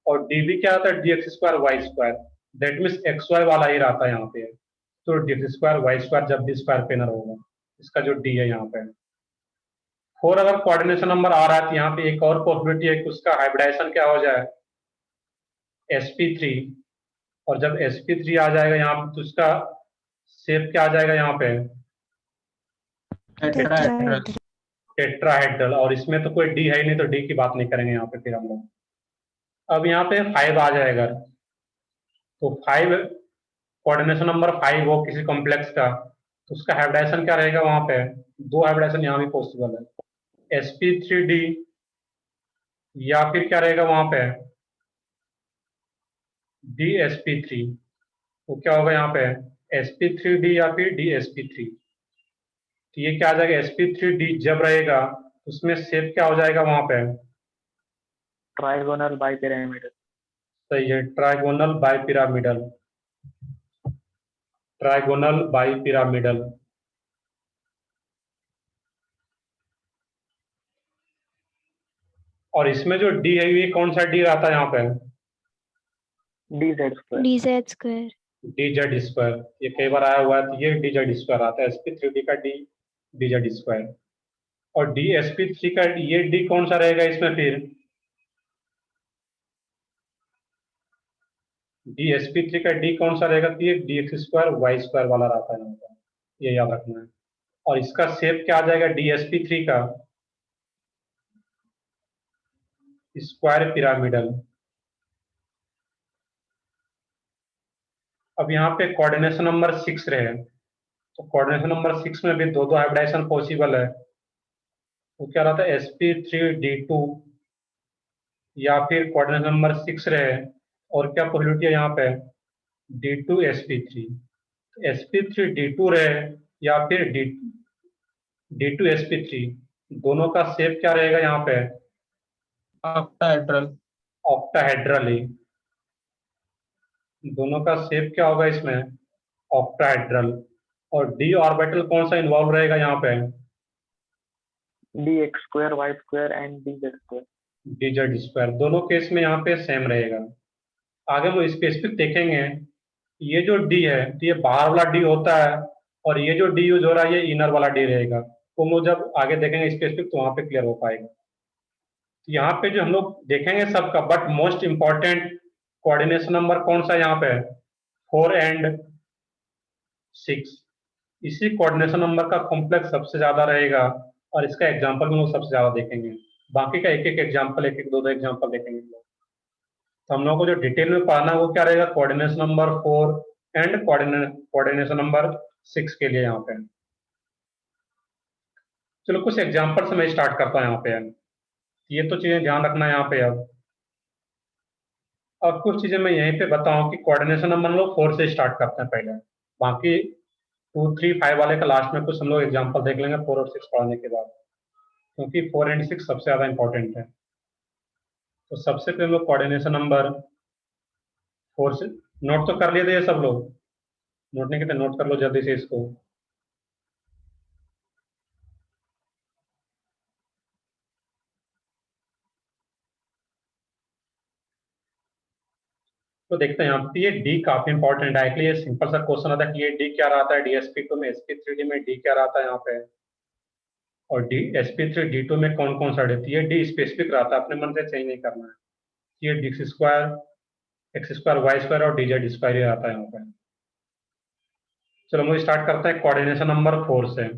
और d भी क्या रहता है, dx square Y square, that means xy वाला ही रहता है यहाँ पे, तो dx स्क्वायर वाई स्क्वायर जब भी स्क्वायर प्लेनर होगा, इसका जो d है यहाँ पे। 4 अगर कोऑर्डिनेशन नंबर आ रहा है तो यहाँ पे एक और पॉसिबिलिटी है कि उसका हाइब्रिडाइजेशन क्या हो जाए, sp3, और जब sp3 आ जाएगा यहाँ पे तो उसका शेप क्या आ जाएगा यहाँ पे, Tetrahedral. टेट्राहेड्रल, और इसमें तो कोई डी है ही नहीं, तो डी की बात नहीं करेंगे यहाँ पे फिर हम लोग। अब यहाँ पे 5 आ जाएगा, तो 5 कोऑर्डिनेशन नंबर 5 हो किसी कॉम्प्लेक्स का, तो उसका हाइब्रिडाइजेशन क्या रहेगा वहां पे, दो हाइब्रिडाइजेशन यहाँ भी पॉसिबल है, sp3d, या फिर क्या रहेगा वहां पे, dsp3, तो क्या होगा यहाँ पे, sp3d या फिर dsp3। तो ये क्या आ जाएगा, sp3d जब रहेगा उसमें शेप क्या हो जाएगा वहां पे, ट्राइगोनल बाइपिरामिडल। सही है, ट्राइगोनल बाइपिरामिडल, ट्राइगोनल बाइपिरामिडल। और इसमें जो डी है ये कौन सा डी रहता है यहाँ पे, DZ square. DZ square. dz square, ये कई बार आया हुआ है, तो ये dz स्क्वायर आता है, sp3d का d dz स्क्वायर। और dsp3 का ये d कौन सा रहेगा इसमें फिर, dsp3 का d कौन सा रहेगा, तो ये dx स्क्वायर वाई स्क्वायर वाला रहता है यहाँ पर, ये याद रखना है। और इसका शेप क्या आ जाएगा dsp3 का, स्क्वायर पिरामिडल। अब यहाँ पे कोऑर्डिनेशन नंबर 6 रहे, तो कोऑर्डिनेशन नंबर 6 में भी दो दो हाइब्रिडाइजेशन पॉसिबल है। वो क्या रहता है, sp3d2 या फिर कोऑर्डिनेशन नंबर 6 रहे, और क्या प्रोबेबिलिटी है यहाँ पे, d2sp3, sp3d2 रहे या फिर d2sp3, दोनों का शेप क्या रहेगा यहाँ पे, ऑक्टाहेड्रल। ऑक्टाहेड्रल ही, दोनों का शेप क्या होगा इसमें, ऑक्टाहेड्रल। और d ऑर्बिटल कौन सा इन्वॉल्व रहेगा यहाँ पे, DX square Y square and DZ square. dz square, दोनों केस में यहाँ पे सेम रहेगा। आगे हम स्पेसिफिक देखेंगे, ये जो d है तो ये बाहर वाला d होता है, और ये जो d यूज हो रहा है ये इनर वाला d रहेगा। तो हम लोग जब आगे देखेंगे स्पेसिफिक तो वहां पे क्लियर हो पाएगा। तो यहाँ पे जो हम लोग देखेंगे सबका, but most important coordination number कौन सा है यहाँ पे, 4 एंड 6। इसी कोऑर्डिनेशन नंबर का कॉम्प्लेक्स सबसे ज्यादा रहेगा, और इसका एग्जांपल भी हम लोग सबसे ज्यादा देखेंगे। बाकी का एक एक एग्जांपल, एक एक दो दो एग्जांपल देखेंगे हम लोग। तो हम लोग को जो डिटेल में पढ़ना है वो क्या रहेगा, coordination number 4 and coordination number 6 के लिए यहाँ पे। चलो कुछ एग्जांपल से मैं स्टार्ट करता हूँ यहाँ पे। ये तो चीजें ध्यान रखना है यहाँ पे। अब कुछ चीजें मैं यहीं पे बताऊं कि कोऑर्डिनेशन नंबर हम लोग 4 से स्टार्ट करते हैं पहले, बाकी 2, 3, 5 वाले का लास्ट में कुछ हम लोग एग्जांपल देख लेंगे 4 और 6 पढ़ने के बाद, क्योंकि 4 एंड 6 सबसे ज्यादा इंपॉर्टेंट है। तो सबसे पहले हम लोग कोऑर्डिनेशन नंबर 4 से नोट तो कर लिए थे ये सब लोग, नोट नहीं करते नोट कर लो जल्दी से इसको। तो देखते हैं यहाँ पे, ये डी काफी इंपॉर्टेंट है। डायरेक्टली ये सिंपल सा क्वेश्चन आता है कि ये डी क्या रहता है dsp2 में, sp3d में डी क्या रहता है यहाँ पे, और डी sp3d2 में कौन कौन सा डी। ये डी स्पेसिफिक रहता है, अपने मन से चेंज नहीं करना है। ये D square X square Y square और dz स्क्वायर ही आता है यहाँ पे। चलो हम स्टार्ट करते हैं कोऑर्डिनेशन नंबर 4 से।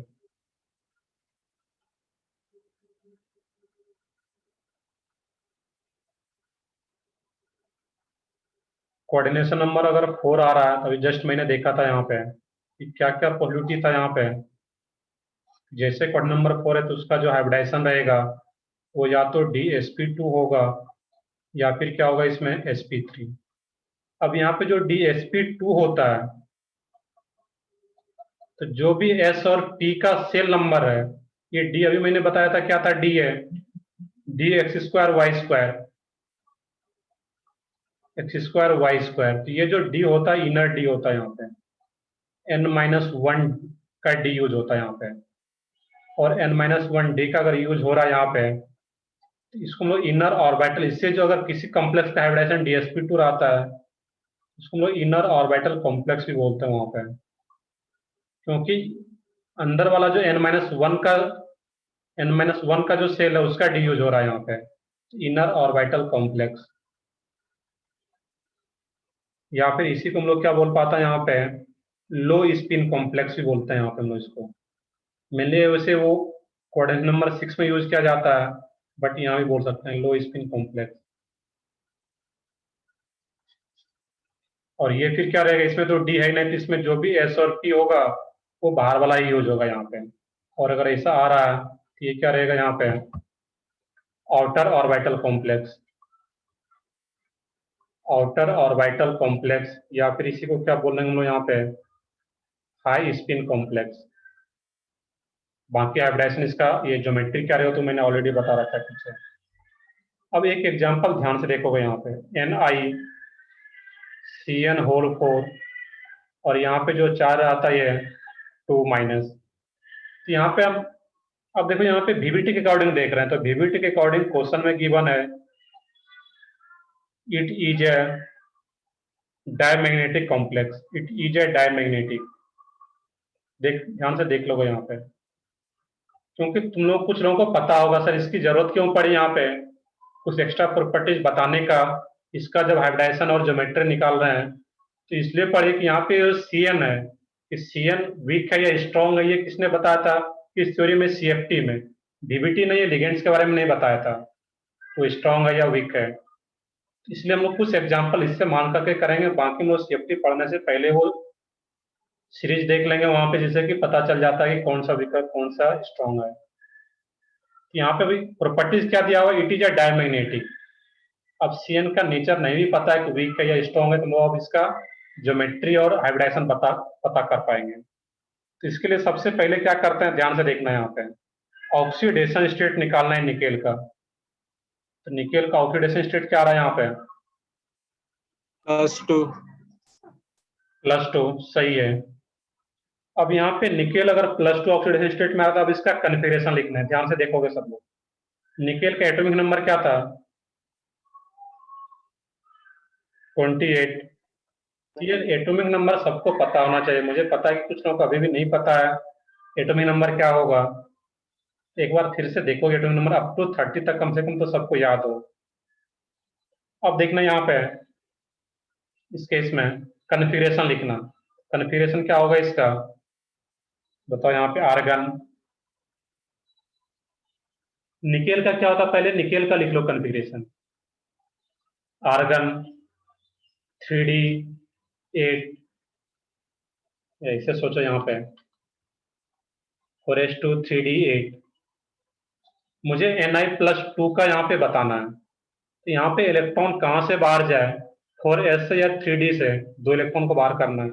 कोऑर्डिनेशन नंबर अगर 4 आ रहा है, अभी जस्ट मैंने देखा था यहाँ पे कि क्या क्या पॉसिबिलिटी था यहाँ पे। जैसे कोऑर्डिनेशन नंबर 4 है तो उसका जो हाइब्रिडाइजेशन रहेगा वो या तो dsp2 होगा या फिर क्या होगा इसमें sp3। अब यहाँ पे जो dsp2 होता है, तो जो भी s और p का सेल नंबर है, ये d अभी मैंने बताया था क्या था, d है dx square Y square, X square Y square. तो ये जो d होता है इनर d होता है यहाँ पे, n-1 का d यूज होता है यहाँ पे। और n-1 d का अगर यूज हो रहा है यहाँ पे, तो इसको हम लोग इनर ऑर्बिटल, इससे जो अगर किसी कॉम्प्लेक्स का हाइब्रिडाइजेशन dsp2 रहता है उसको हम लोग इनर ऑर्बिटल कॉम्प्लेक्स भी बोलते हैं वहां पे, क्योंकि अंदर वाला जो n-1 का जो सेल है उसका डी यूज हो रहा है यहाँ पे, इनर ऑर्बिटल कॉम्प्लेक्स। या फिर इसी को हम लोग क्या बोल पाता है यहाँ पे, लो स्पिन कॉम्प्लेक्स भी बोलते हैं यहाँ पे हम लोग इसको। मेनली वैसे वो कोऑर्डिनेशन नंबर 6 में यूज किया जाता है, बट यहाँ भी बोल सकते हैं लो स्पिन कॉम्प्लेक्स। और ये फिर क्या रहेगा, इसमें तो डी है नहीं, तो इसमें जो भी एस और पी होगा वो बाहर वाला ही यूज होगा यहाँ पे। और अगर ऐसा आ रहा है तो ये क्या रहेगा यहाँ पे, outer orbital complex, outer orbital complex. या फिर इसी को क्या बोलेंगे हम लोग यहाँ पे, हाई स्पिन कॉम्प्लेक्स। बाकी हाइब्रिडाइजेशन इसका ये ज्योमेट्री क्या रहेगा तो मैंने ऑलरेडी बता रखा है पीछे। अब एक एग्जांपल ध्यान से देखोगे यहाँ पे NiCN4 और यहाँ पे जो 4 आता है ये 2-। तो यहाँ पे हम अब देखो यहाँ पे VBT के अकॉर्डिंग देख रहे हैं, तो VBT के अकॉर्डिंग क्वेश्चन में गिवन है it is a diamagnetic complex, it is a diamagnetic. ध्यान से देख लोगे यहाँ पे, क्योंकि तुम लोग कुछ लोगों को पता होगा सर इसकी जरूरत क्यों पड़ी यहाँ पे कुछ एक्स्ट्रा प्रॉपर्टीज बताने का, इसका जब हाइब्रिडाइजेशन और ज्योमेट्री निकाल रहे हैं तो इसलिए पढ़े कि यहाँ पे CN है कि CN वीक है या स्ट्रॉन्ग है, ये किसने बताया था इस थ्योरी में? CFT में। VBT ने ये लिगेंड्स के बारे में नहीं बताया था वो स्ट्रॉन्ग है या वीक है। इसलिए हम लोग कुछ एग्जाम्पल इससे मान करके करेंगे, बाकी हम लोग CFT पढ़ने से पहले वो सीरीज देख लेंगे वहां पे, जिससे कि पता चल जाता है कि कौन सा वीक है कौन सा स्ट्रॉन्ग है। यहाँ पे भी प्रॉपर्टीज क्या दिया हुआ, इट इज अ डायमैग्नेटिक। अब CN का नेचर नहीं भी पता है कि वीक है या स्ट्रॉन्ग है, तो वो अब इसका ज्योमेट्री और हाइब्रिडाइजेशन पता कर पाएंगे। तो इसके लिए सबसे पहले क्या करते हैं, ध्यान से देखना है यहाँ पे, ऑक्सीडेशन स्टेट निकालना है निकेल का। तो निकेल का ऑक्सीडेशन स्टेट क्या आ रहा है यहाँ पे? +2। +2 सही है। अब यहाँ पे निकेल अगर +2 ऑक्सीडेशन स्टेट में आता है, अब इसका कन्फिगरेशन लिखना है, ध्यान से देखोगे सब लोग। निकेल का एटॉमिक नंबर क्या था? 28। ये एटॉमिक नंबर सबको पता होना चाहिए, मुझे पता है कि कुछ लोगों को अभी भी नहीं पता है एटॉमिक नंबर क्या होगा। एक बार फिर से देखोगे एटॉमिक नंबर अप टू 30 तक कम से कम तो सबको याद हो। अब देखना यहाँ पे इस केस में कन्फिगरेशन लिखना। कन्फिगरेशन क्या होगा इसका बताओ यहाँ पे? आर्गन। निकेल का क्या होता है, पहले निकेल का लिख लो कन्फिगरेशन। आर्गन 3D8, ऐसे सोचो यहाँ पे 4s2 3D8। मुझे Ni+2 का यहाँ पे बताना है, तो यहाँ पे इलेक्ट्रॉन कहाँ से बाहर जाए, 4s से या 3D से? 2 इलेक्ट्रॉन को बाहर करना है,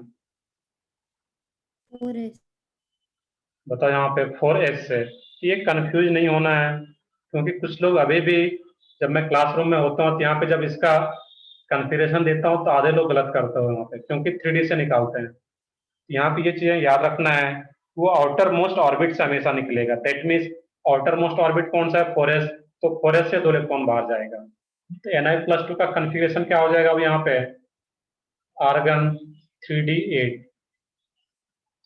4s। बताओ यहाँ पे 4s से। ये कंफ्यूज नहीं होना है, क्योंकि कुछ लोग अभी भी जब मैं क्लासरूम में होता हूँ तो यहाँ पे जब इसका कन्फिगरेशन देता हूँ तो आधे लोग गलत करते हो यहाँ पे, क्योंकि 3D से निकालते हैं। यहाँ पे ये चीजें याद रखना है, वो आउटर मोस्ट ऑर्बिट से हमेशा निकलेगा। That means outer most orbit कौन सा है? 4s। तो 4s से 2 इलेक्ट्रॉन बाहर जाएगा। तो Ni+2 का कन्फिगरेशन क्या हो जाएगा अब यहाँ पे? Argon 3D8।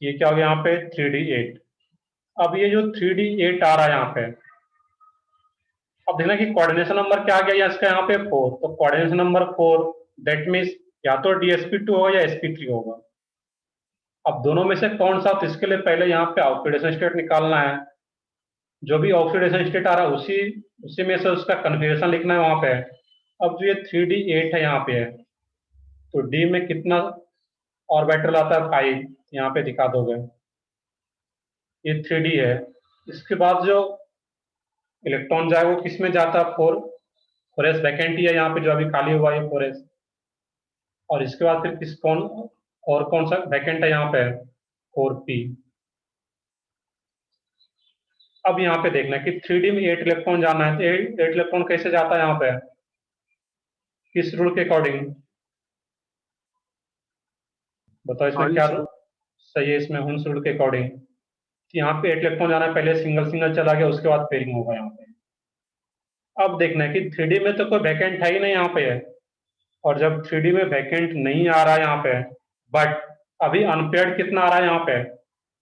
ये क्या हो गया यहाँ पे? 3D8। अब ये जो 3D8 आ रहा है यहाँ पे, अब देखना कि कोऑर्डिनेशन नंबर क्या आ गया या इसका यहाँ पे 4। तो कोऑर्डिनेशन नंबर 4 दैट मीन्स या तो DsP2 होगा या sp3 होगा। अब दोनों में से कौन सा? तो इसके लिए पहले यहाँ पे ऑक्सीडेशन स्टेट निकालना है। जो भी ऑक्सीडेशन स्टेट आ रहा है उसी में से उसका कन्फिगरेशन लिखना है वहां पे। अब जो ये 3D8 है यहाँ पे है, तो D में कितना ऑर्बिटल आता है? 5। यहाँ पे दिखा दोगे, ये 3D है। इसके बाद जो इलेक्ट्रॉन जाए वो किस में जाता है? 4s वैकेंट ही है यहाँ पे, जो अभी खाली हुआ है 4s। और इसके बाद फिर कौन सा वैकेंट है यहाँ पे? 4p। अब यहाँ पे देखना है कि 3D में 8 इलेक्ट्रॉन जाना है, तो 8 इलेक्ट्रॉन कैसे जाता है यहाँ पे, किस रूल के अकॉर्डिंग? बताओ इसमें क्या Hull's सही है? इसमें हुन्स रूल के अकॉर्डिंग यहाँ पे 8 इलेक्ट्रॉन जाना है, पहले सिंगल सिंगल चला गया, उसके बाद पेयरिंग होगा यहाँ पे। अब देखना है कि 3D में तो कोई वैकेंट है ही नहीं यहाँ पे है, और जब 3D में वैकेंट नहीं आ रहा है यहाँ पे, बट अभी अनपेयर्ड कितना आ रहा है यहाँ पे?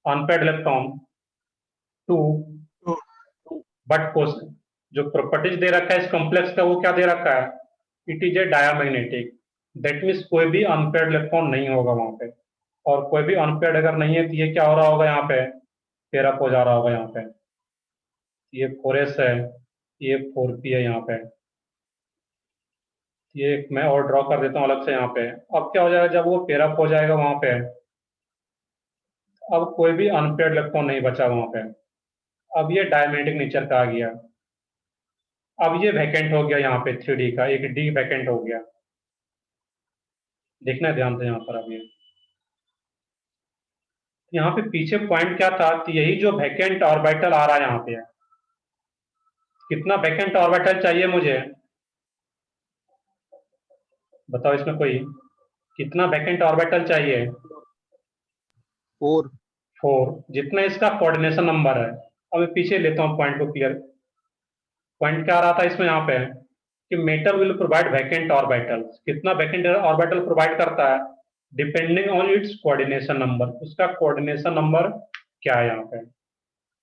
Unpaired electron 2। बट जो प्रॉपर्टीज दे रखा है इस कॉम्प्लेक्स का वो क्या दे रखा है? It is a diamagnetic. That means कोई भी अनपेयर्ड इलेक्ट्रॉन नहीं होगा वहां पे, और कोई भी अनपेयर्ड अगर नहीं है तो ये क्या हो रहा होगा यहाँ पे? पेयर अप हो जा रहा होगा यहाँ पे। ये 4s है, ये 4p है यहाँ पे। ये मैं और ड्रॉ कर देता हूँ अलग से यहाँ पे। अब क्या हो जाएगा जब वो पेयर अप हो जाएगा वहां पे, अब कोई भी अनपेयर्ड इलेक्ट्रॉन नहीं बचा वहां पे। अब ये डायमैग्नेटिक नेचर का आ गया। अब ये वैकेंट हो गया यहाँ पे 3D का, एक D वैकेंट हो गया। देखना है ध्यान से यहाँ पर। अब यहाँ पे पीछे पॉइंट क्या था, तो यही जो वैकेंट ऑर्बिटल आ रहा है यहाँ पे, कितना वैकेंट ऑर्बिटल चाहिए मुझे, बताओ इसमें कोई, कितना वैकेंट ऑर्बिटल चाहिए? 4। 4, जितना इसका कोऑर्डिनेशन नंबर है। अब मैं पीछे लेता हूँ पॉइंट को क्लियर। पॉइंट क्या आ रहा था इसमें यहाँ पे कि metal will provide vacant orbital, कितना वैकेंट ऑर्बिटल प्रोवाइड करता है, depending on it's coordination number. उसका कोऑर्डिनेशन नंबर क्या है यहाँ पे,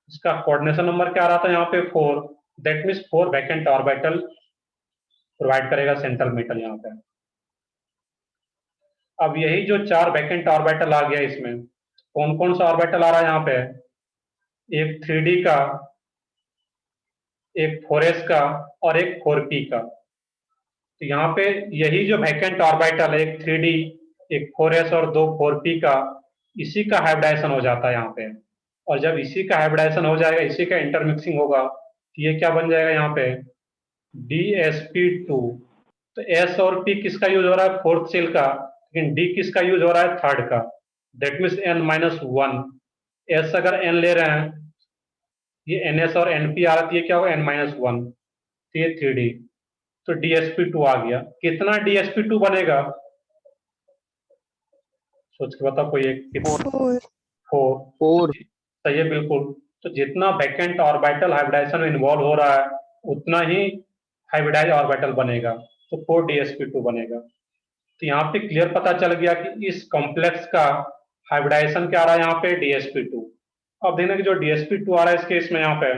इसका कोऑर्डिनेशन नंबर क्या आ रहा था यहाँ पे 4, that means 4 vacant orbital provide करेगा सेंट्रल मेटल यहाँ पे। अब यही जो 4 वैकेंट ऑर्बिटल आ गया, इसमें कौन कौन सा ऑर्बिटल आ रहा है यहाँ पे, एक 3d का, एक 4s का और एक 4p का। तो यहाँ पे यही जो वैकेंट ऑर्बिटल है, एक 3d, एक 4s और 2 4p का, इसी का हाइब्रिडाइजेशन हो जाता है यहाँ पे। और जब इसी का हाइब्रिडाइजेशन हो जाएगा, इसी का इंटरमिक्सिंग होगा, तो ये क्या बन जाएगा यहाँ पे, DsP2। तो S और P किसका यूज हो रहा है, फोर्थ सेल का, लेकिन D किसका यूज हो रहा है, थर्ड का। That means N-1। S अगर N ले रहे हैं, ये NS और NP आ रहा है, ये क्या होगा, N-1। तो ये 3D, तो DsP2 आ गया। कितना DsP2 बनेगा, सोच के बताओ कोई एक। 4 4। 4। सही है, बिल्कुल। तो जितना वैकेंट ऑर्बिटल हाइब्रिडाइजेशन में इन्वॉल्व हो रहा है, उतना ही हाइब्रिडाइज ऑर्बिटल बनेगा, तो 4 DsP2 बनेगा। तो यहाँ पे क्लियर पता चल गया कि इस कॉम्प्लेक्स का हाइब्रिडाइजेशन क्या आ रहा है यहाँ पे, DsP2। अब देखना कि जो DsP2 आ रहा है इस केस में यहाँ पे,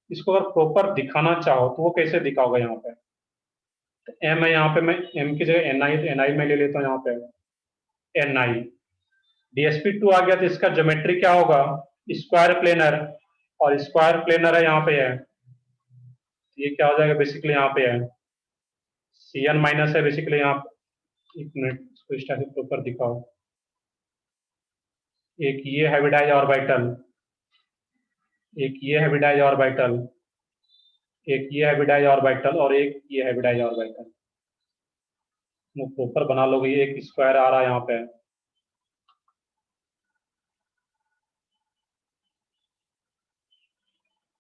इसको अगर प्रॉपर दिखाना चाहो तो वो कैसे दिखाओगे यहाँ पे, तो M है यहाँ पे, मैं M की जगह Ni, तो Ni में ले लेता हूँ यहाँ पे, Ni। DsP2 आ गया, तो इसका ज्योमेट्री क्या होगा, स्क्वायर प्लेनर, और स्क्वायर प्लेनर है यहाँ पे है, ये क्या हो जाएगा बेसिकली यहाँ पे है Cn माइनस है बेसिकली यहाँ पे। एक मिनट, इसको इस टाइप से ऊपर दिखाओ। एक ये हाइब्रिडाइज ऑर्बिटल, एक ये हाइब्रिडाइज ऑर्बिटल, एक ये हाइब्रिडाइज ऑर्बिटल और एक ये हाइब्रिडाइज ऑर्बिटल। वो प्रॉपर बना लोगे, ये एक स्क्वायर आ रहा है यहाँ पे,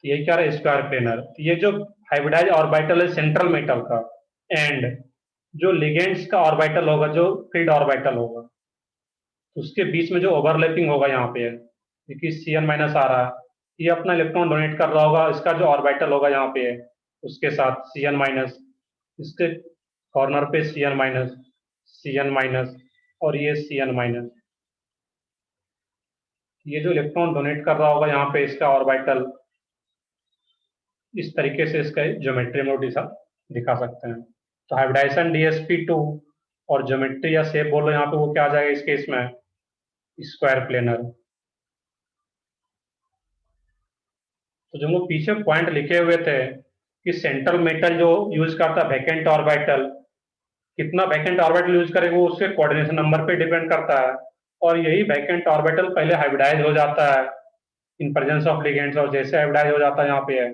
ये क्या रहा है, स्क्वायर प्लेनर। ये जो हाइब्रिडाइज ऑर्बिटल है सेंट्रल मेटल का, एंड जो लिगेंड्स का ऑर्बिटल होगा, जो फील्ड ऑर्बिटल होगा, उसके बीच में जो ओवरलैपिंग होगा यहाँ पे, क्योंकि Cn माइनस आ रहा है, ये अपना इलेक्ट्रॉन डोनेट कर रहा होगा, इसका जो ऑर्बिटल होगा यहाँ पे उसके साथ Cn माइनस, इसके कॉर्नर पे Cn माइनस, Cn माइनस और ये Cn माइनस। ये जो इलेक्ट्रॉन डोनेट कर रहा होगा यहाँ पे, इसका ऑर्बिटल, इस तरीके से इसका ज्योमेट्री में दिखा सकते हैं। तो हाइब्रिडाइजेशन DsP2 और ज्योमेट्री या शेप बोलो यहाँ पे, वो क्या आ जाएगा इस केस में, स्क्वायर प्लेनर। तो जो वो पीछे पॉइंट लिखे हुए थे कि सेंट्रल मेटल जो यूज करता है वैकेंट ऑर्बिटल, कितना वैकेंट ऑर्बिटल यूज करेगा वो उसके कोऑर्डिनेशन नंबर पे डिपेंड करता है। और यही वैकेंट ऑर्बिटल पहले हाइब्रिडाइज हो जाता है इन प्रेजेंस ऑफ लिगेंड्स, और जैसे हाइब्रिडाइज हो जाता है यहाँ पे है,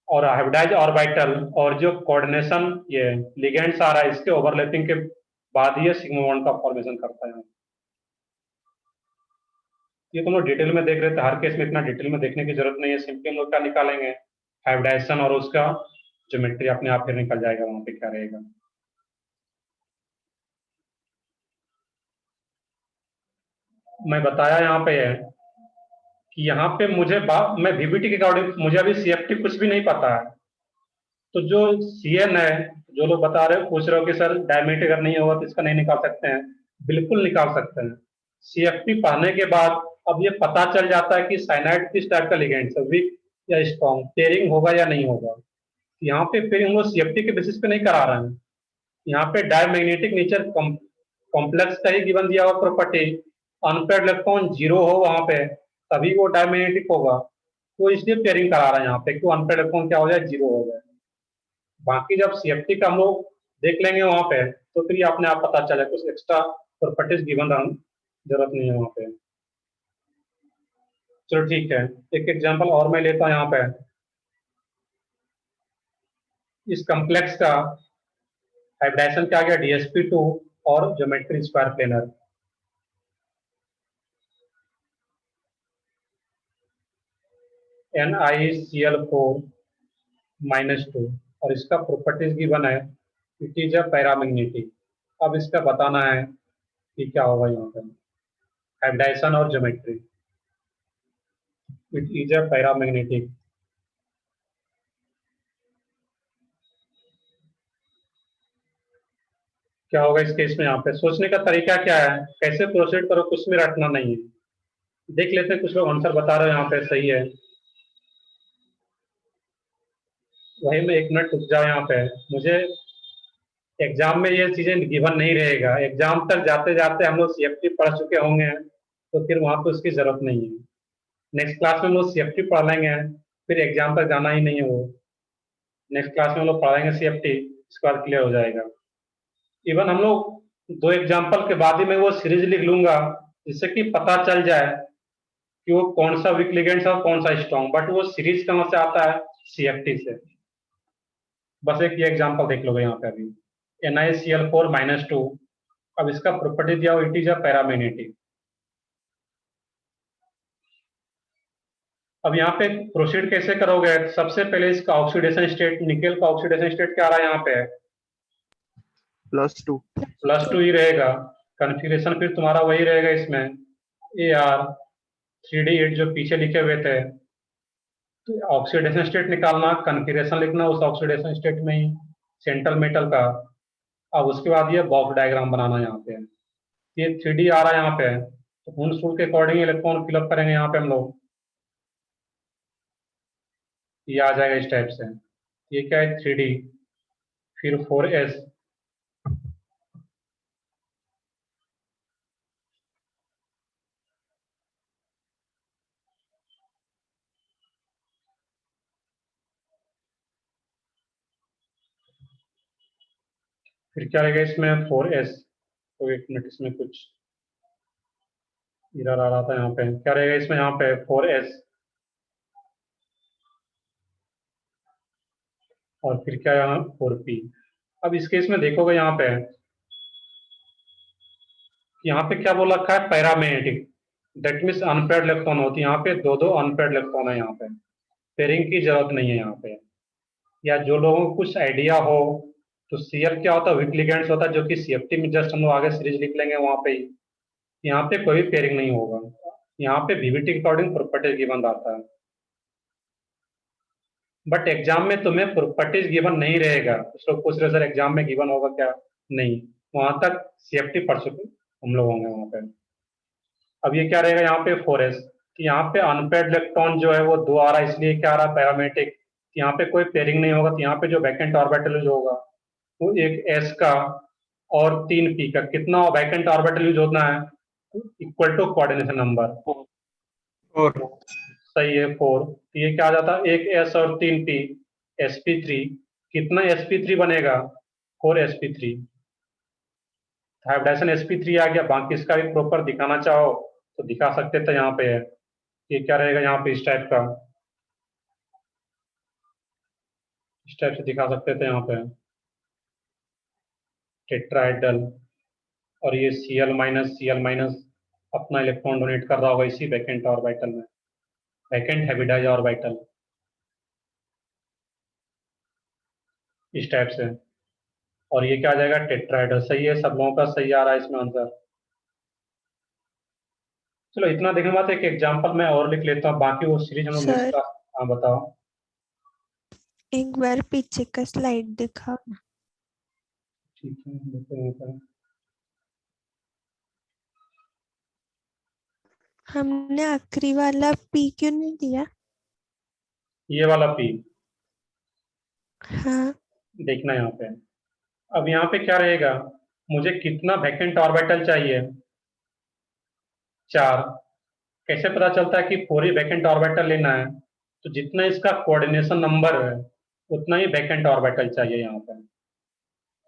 और हाइब्रिडाइज ऑर्बिटल और जो कोऑर्डिनेशन ये लिगेंड्स आ रहा है, इसके ओवरलैपिंग के बाद ये सिग्मा बॉन्ड का फॉर्मेशन करता है। ये तुम लोग डिटेल में देख रहे थे, हर केस में इतना डिटेल में देखने की जरूरत नहीं है, सिंपली हम लोग क्या निकालेंगे, हाइब्रिडाइजेशन और उसका ज्योमेट्री अपने आप फिर निकल जाएगा वहां पे क्या रहेगा। मैं बताया यहाँ पे है कि यहाँ पे मैं VBT के अकॉर्डिंग मुझे अभी CFT कुछ भी नहीं पता है। तो जो Cn है, जो लोग बता रहे हो, पूछ रहे हो कि सर डायमीटर अगर नहीं होगा तो इसका नहीं निकाल सकते हैं, बिल्कुल निकाल सकते हैं। CFT पढ़ने के बाद अब ये पता चल जाता है कि साइनाइड किस टाइप का लिगेंड है, वीक या स्ट्रॉन्ग, पेयरिंग होगा या नहीं होगा। यहाँ पे पेयरिंग हम लोग CFT के बेसिस पे नहीं करा रहे हैं, यहाँ पे डायमैग्नेटिक नेचर कॉम्प्लेक्स का ही गिवन दिया हुआ प्रॉपर्टी, अनपेयर्ड इलेक्ट्रॉन 0 हो वहां पे तभी वो डायमैग्नेटिक होगा, तो इसलिए पेयरिंग करा रहे हैं यहाँ पे कि अनपेयर्ड इलेक्ट्रॉन क्या हो जाए, 0 हो जाए। बाकी जब CFT का हम लोग देख लेंगे वहां पे, तो फिर ये अपने आप पता चले, कुछ एक्स्ट्रा प्रॉपर्टीज गिवन जरूरत नहीं है वहां पे। चलो ठीक है, एक एग्जांपल और मैं लेता हूँ यहाँ पे, इस कॉम्प्लेक्स का हाइब्रिडाइजेशन क्या आ गया, DsP2 और ज्योमेट्री स्क्वायर प्लेनर। NiCl4 -2 और इसका प्रॉपर्टीज गिवन है इट इज अ पैरामैग्नेटिक। अब इसका बताना है कि क्या होगा यहाँ पर हाइब्रिडाइजेशन और geometry. It is a paramagnetic. क्या होगा इस केस में? यहाँ पे सोचने का तरीका क्या है, कैसे प्रोसीड करो, कुछ में रटना नहीं है। देख लेते हैं, कुछ लोग आंसर बता रहे हैं यहाँ पे सही है। वही में 1 मिनट रुक जाओ यहाँ पे। मुझे एग्जाम में ये चीजें गिवन नहीं रहेगा, एग्जाम तक जाते जाते हम लोग CFT पढ़ चुके होंगे तो फिर वहां पे उसकी जरूरत नहीं है। नेक्स्ट क्लास में हम लोग CFT पढ़ लेंगे, फिर एग्जाम तक जाना ही नहीं है वो। नेक्स्ट क्लास में हम लोग पढ़ेंगे CFT, इसके बाद क्लियर हो जाएगा। इवन हम लोग 2 एग्जाम्पल के बाद ही मैं वो सीरीज लिख लूंगा जिससे कि पता चल जाए कि वो कौन सा वीक लिगेंड्स है और कौन सा स्ट्रॉन्ग। बट वो सीरीज कहाँ से आता है? CFT से। बस एक ये एग्जाम्पल देख लोगे यहाँ पे अभी NiCl4 -2। अब इसका प्रॉपर्टी दिया हुआ इट इज अ पैरामैग्नेटिक। अब यहाँ पे प्रोसीड कैसे करोगे? सबसे पहले इसका ऑक्सीडेशन स्टेट, निकेल का ऑक्सीडेशन स्टेट क्या आ रहा है यहाँ पे? +2 +2 ही रहेगा। कन्फिग्रेशन फिर तुम्हारा वही रहेगा इसमें Ar3D8 जो पीछे लिखे हुए थे। तो ऑक्सीडेशन स्टेट निकालना, कन्फिग्रेशन लिखना उस ऑक्सीडेशन स्टेट में ही सेंट्रल मेटल का। अब उसके बाद ये बॉक्स डायग्राम बनाना यहाँ पे। ये 3D आ रहा है यहाँ पे, तो हुंस रूल के अकॉर्डिंग इलेक्ट्रॉन फिलअप करेंगे यहाँ पे हम लोग। ये आ जाएगा इस टाइप से। ये क्या है? 3D, फिर 4s, फिर क्या रहेगा इसमें? 4s। तो 1 मिनट, इसमें कुछ एरर आ रहा था यहाँ पे। क्या रहेगा इसमें? यहाँ पे 4s और फिर क्या यहाँ 4p। अब इस केस में देखोगे यहाँ पे, यहाँ पे क्या बोल रखा है? Paramagnetic. That means unpaired electron होती है यहाँ पे, 2 अनपेयर्ड इलेक्ट्रॉन है यहाँ पे। पेयरिंग की जरूरत नहीं है यहाँ पे। या जो लोगों को कुछ आइडिया हो तो Cl क्या होता है? वीक लिगेंड्स होता है, जो कि CFT में जस्ट हम लोग आगे सीरीज लिख लेंगे वहां पे ही। यहाँ पे कोई पेयरिंग नहीं होगा। यहाँ पे VBT के अकॉर्डिंग प्रॉपर्टीज गिवन आता है। बट एग्जाम में तुम्हें प्रॉपर्टीज गिवन नहीं रहेगा। कुछ लोग पूछ रहे सर एग्जाम में गिवन होगा क्या? नहीं, वहां तक CFT पढ़ चुके हम लोग होंगे वहां पे। अब ये क्या रहेगा यहाँ पे? 4s। कि यहाँ पे अनपेयर्ड इलेक्ट्रॉन जो है वो 2 आ रहा है, इसलिए क्या आ रहा है? पैरामेग्नेटिक। यहाँ पे कोई पेयरिंग नहीं होगा, तो यहाँ पे जो वैकेंट ऑर्बिटल जो होगा वो एक s का और 3p का। कितना वैकेंट ऑर्बिटल यूज होना है? Equal to coordination number. 4 सही है, 4। तो ये क्या आ जाता है? एक s और 3p, sp3। कितना sp3 बनेगा? 4sp3। हाइब्रिडाइजेशन sp3 आ गया। बाकी इसका भी प्रॉपर दिखाना चाहो तो दिखा सकते थे, यहाँ पे है। ये क्या रहेगा यहाँ पे? इस टाइप का, इस टाइप से दिखा सकते थे यहाँ पे टेट्राहेड्रल। और ये Cl- अपना इलेक्ट्रॉन डोनेट कर रहा होगा इसी वैकेंट ऑर्बिटल में, वैकेंट हाइब्रिडाइज ऑर्बिटल, इस टाइप से। और ये क्या आ जाएगा? टेट्राहेड्रल। सही है, सब लोगों का सही आ रहा है इसमें आंसर। चलो इतना देखने के बाद एक एग्जाम्पल मैं और लिख लेता हूँ, बाकी वो सीरीज हम लोग नेक्स्ट सर क्लास। हाँ बताओ। एक बार पीछे का स्लाइड दिखाओ ना। ठीक है, देखते हैं क्या। हमने आखिरी वाला पी क्यों नहीं दिया? ये वाला P हाँ देखना यहाँ पे। अब यहाँ पे क्या रहेगा? मुझे कितना वैकेंट ऑर्बिटल चाहिए? 4। कैसे पता चलता है कि 4 ही वैकेंट ऑर्बिटल लेना है? तो जितना इसका कोऑर्डिनेशन नंबर है उतना ही वैकेंट ऑर्बिटल चाहिए यहाँ पे।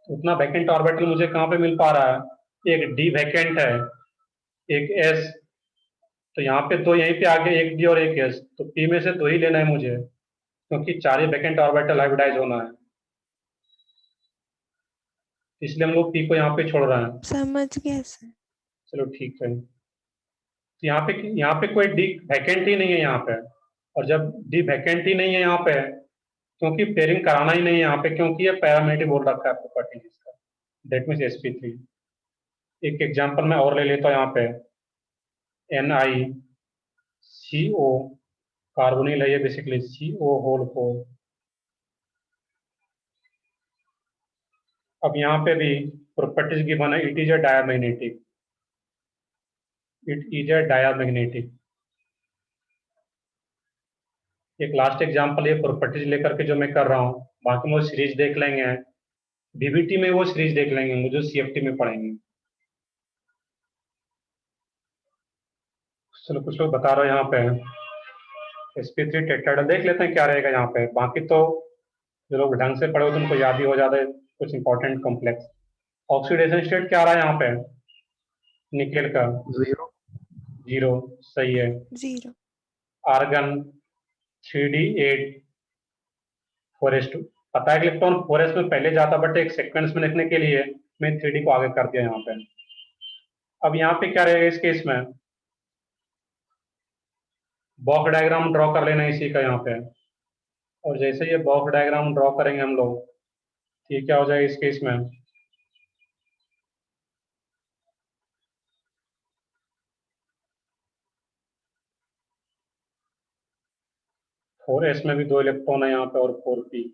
उतना वैकेंट ऑर्बिटल मुझे कहाँ पे मिल पा रहा है? एक D वैकेंट है, एक S। तो यहाँ पे 2 यहीं पे आगे, एक D और एक S। तो P में से 2 ही लेना है मुझे, क्योंकि 4 ही वैकेंट ऑर्बिटल हाइब्रिडाइज होना है। इसलिए हम लोग P को यहाँ पे छोड़ रहे हैं। समझ गया सर। चलो ठीक है। तो यहाँ पे कोई D वैकेंट ही नहीं है यहाँ पे। और जब डी वैकेंट ही नहीं है यहाँ पे, क्योंकि पेयरिंग कराना ही नहीं है यहाँ पे, क्योंकि ये पैरामीटर बोल रखा है प्रॉपर्टी इसका, दैट मीन्स sp3। एक एग्जांपल मैं और ले लेता हूँ यहाँ पे, NiCO, कार्बोनिल है ये बेसिकली, CO होल 4। अब यहाँ पे भी प्रॉपर्टीज गिवन है, it is a diamagnetic, it is a diamagnetic. एक लास्ट एग्जांपल ये प्रॉपर्टीज लेकर के जो मैं कर रहा हूँ, बाकी वो सीरीज देख लेंगे, बीबीटी में वो सीरीज देख लेंगे जो CFT में पढ़ेंगे। चलो कुछ लोग बता रहे हो यहाँ पे sp3 टेट्राहेड्रल, देख लेते हैं क्या रहेगा यहाँ पे। बाकी तो जो लोग ढंग से पढ़े हो तो उनको याद ही हो जाता है कुछ इंपॉर्टेंट कॉम्प्लेक्स। ऑक्सीडेशन स्टेट क्या आ रहा है यहाँ पे निकेल का? 0 0, सही है। 0 आर्गन 3d8 4s2, पता है कि इलेक्ट्रॉन 4s में पहले जाता, बट एक सीक्वेंस में लिखने के लिए मैं 3d को आगे कर दिया यहाँ पे। अब यहाँ पे क्या रहेगा इस केस में, बॉक्स डायग्राम ड्रॉ कर लेना इसी का यहाँ पे। और जैसे ये बॉक्स डायग्राम ड्रॉ करेंगे हम लोग, ये क्या हो जाएगा इस केस में, 4s में भी 2 इलेक्ट्रॉन है यहाँ पे और 4p।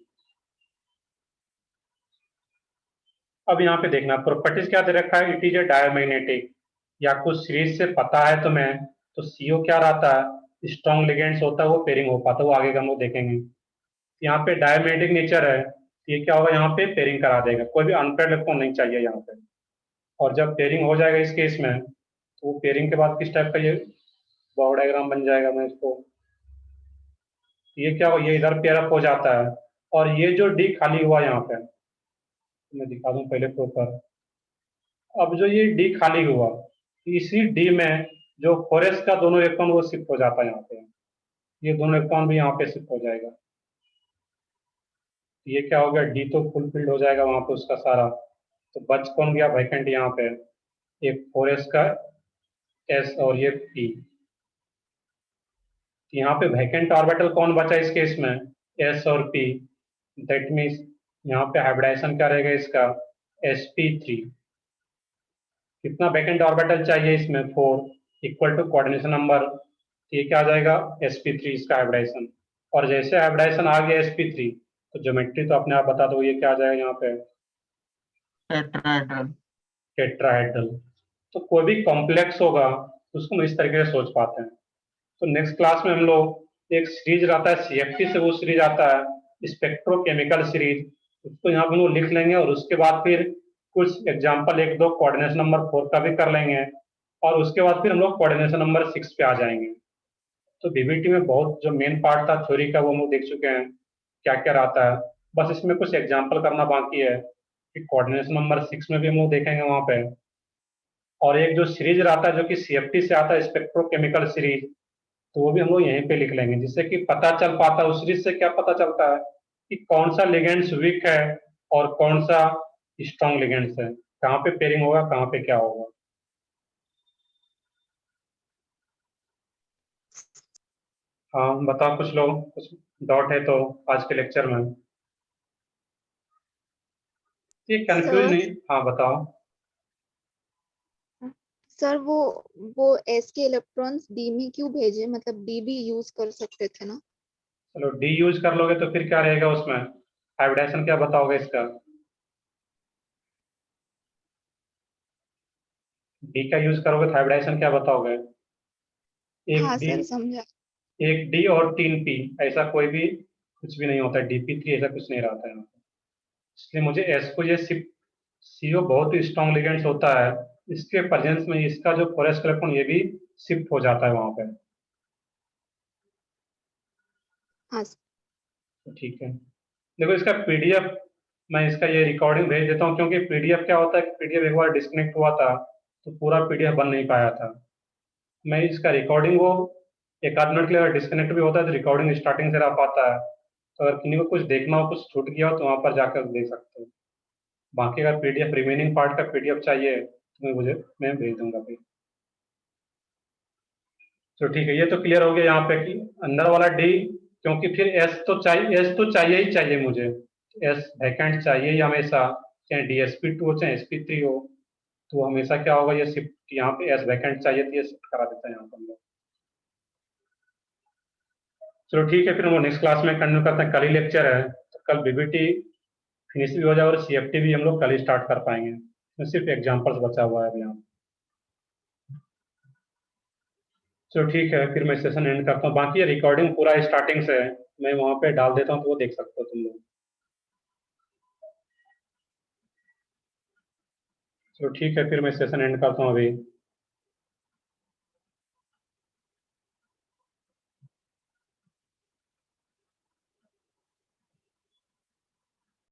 अब यहाँ पे देखना प्रॉपर्टीज क्या दे रखा है, इट इज ए डायमैग्नेटिक, या कुछ सीरीज से पता है तो मैं, तो CO क्या रहता है, स्ट्रॉन्ग लिगेंड्स होता है, वो पेयरिंग हो पाता है, वो आगे का हम लोग देखेंगे। यहाँ पे डायमैग्नेटिक नेचर है, ये क्या होगा यहाँ पे पेयरिंग करा देगा, कोई भी अनपेयर्ड इलेक्ट्रॉन नहीं चाहिए यहाँ पे। और जब पेयरिंग हो जाएगा इस केस में, तो वो पेयरिंग के बाद किस टाइप का ये बॉक्स डायग्राम बन जाएगा, मैं इसको, ये क्या होगा, ये इधर पेयर अप हो जाता है, और ये जो डी खाली हुआ यहाँ पे, मैं दिखा दूं पहले प्रॉपर। अब जो ये डी खाली हुआ, इसी डी में जो 4s का दोनों इलेक्ट्रॉन वो शिफ्ट हो जाता है यहाँ पे, ये दोनों इलेक्ट्रॉन भी यहाँ पे शिफ्ट हो जाएगा। ये क्या हो गया, डी तो फुल फिल्ड हो जाएगा वहां पे उसका सारा, तो बच कौन गया वैकेंट यहाँ पे, एक 4s का s और ये p। यहाँ पे वैकेंट ऑर्बिटल कौन बचा इस केस में, s और p, दैट मीन्स यहाँ पे हाइब्रिडाइजेशन क्या रहेगा इसका, sp3। कितना वैकेंट ऑर्बिटल चाहिए इसमें, 4, इक्वल टू कोऑर्डिनेशन नंबर, ये क्या आ जाएगा sp3 इसका हाइब्रिडाइजेशन। और जैसे हाइब्रिडाइजेशन आ गया sp3, तो ज्योमेट्री तो अपने आप बता दो, ये क्या आ जाएगा यहाँ पे, टेट्राहेड्रल। टेट्राहेड्रल। तो कोई भी कॉम्प्लेक्स होगा तो उसको हम इस तरीके से सोच पाते हैं। तो नेक्स्ट क्लास में हम लोग एक सीरीज रहता है CFT से, वो सीरीज आता है स्पेक्ट्रोकेमिकल सीरीज, उसको यहाँ पे हम लोग लिख लेंगे, और उसके बाद फिर कुछ एग्जाम्पल 1-2 कोऑर्डिनेशन नंबर 4 का भी कर लेंगे, और उसके बाद फिर हम लोग कोऑर्डिनेशन नंबर 6 पे आ जाएंगे। तो बीबीटी में बहुत जो मेन पार्ट था थ्योरी का, वो हम लोग देख चुके हैं क्या क्या रहता है, बस इसमें कुछ एग्जाम्पल करना बाकी है कि कोऑर्डिनेशन नंबर 6 में भी हम लोग देखेंगे वहां पे। और एक जो सीरीज रहता है जो कि CFT से आता है स्पेक्ट्रोकेमिकल सीरीज, तो वो भी हम लोग यहीं पे लिख लेंगे, जिससे कि पता चल पाता है उस सीरीज से क्या पता चलता है कि कौन सा लिगेंड्स वीक है और कौन सा स्ट्रॉन्ग लिगेंड्स है, कहाँ पे पेयरिंग होगा, कहाँ पे क्या होगा। हाँ बताओ कुछ लोग, कुछ डाउट है तो आज के लेक्चर में, ये कंफ्यूज सर नहीं, हाँ बताओ। सर वो एस के इलेक्ट्रॉन्स डी में क्यों भेजे, मतलब डी भी यूज कर सकते थे ना। चलो डी यूज कर लोगे तो फिर क्या रहेगा उसमें, हाइब्रिडाइजेशन क्या बताओगे इसका, डी का यूज करोगे तो हाइब्रिडाइजेशन क्या बताओगे, एक हाँ डी, सर समझा। एक डी और 3p, ऐसा कोई भी कुछ भी नहीं होता है, DP3 ऐसा कुछ नहीं रहता है यहाँ पे। इसलिए मुझे एस को ये सिर्फ, CO बहुत ही स्ट्रॉन्ग लिगेंड्स होता है, इसके प्रेजेंस में इसका जो फॉरेस्ट इलेक्ट्रॉन ये भी शिफ्ट हो जाता है वहां पे। हाँ सर। तो ठीक है, देखो इसका PDF मैं इसका ये रिकॉर्डिंग भेज देता हूँ, क्योंकि PDF क्या होता है, PDF एक बार डिस्कनेक्ट हुआ था तो पूरा PDF बन नहीं पाया था। मैं इसका रिकॉर्डिंग वो 1 आध मिनट के लिए अगर डिस्कनेक्ट भी होता है तो रिकॉर्डिंग स्टार्टिंग से रह पाता है, तो अगर किसी को कुछ देखना हो, कुछ छूट गया हो तो वहां पर जाकर देख सकते हो। बाकी अगर PDF रिमेनिंग पार्ट का PDF चाहिए तो मैं भेज दूंगा फिर। तो ठीक है, ये तो क्लियर हो गया यहाँ पे कि अंदर वाला डी, क्योंकि फिर एस तो चाहिए ही चाहिए मुझे, एस वैकेंट चाहिए ही हमेशा, चाहे DSP2 हो चाहे SP3 हो, तो हमेशा क्या होगा, ये शिफ्ट यहाँ पे एस वैकेंट चाहिए तो ये शिफ्ट करा देता है यहाँ पर हम लोग। चलो ठीक है, फिर हम नेक्स्ट क्लास में कंटिन्यू करते हैं, कल ही लेक्चर है, तो कल BBT फिनिश भी हो जाए और CFT भी हम लोग कल ही स्टार्ट कर पाएंगे, तो सिर्फ एग्जाम्पल्स बचा हुआ है अभी यहाँ। चलो ठीक है, फिर मैं सेशन एंड करता हूँ, बाकी रिकॉर्डिंग पूरा स्टार्टिंग से है, मैं वहाँ पे डाल देता हूँ तो वो देख सकते हो तुम लोग। चलो ठीक है, फिर मैं सेशन एंड करता हूँ अभी।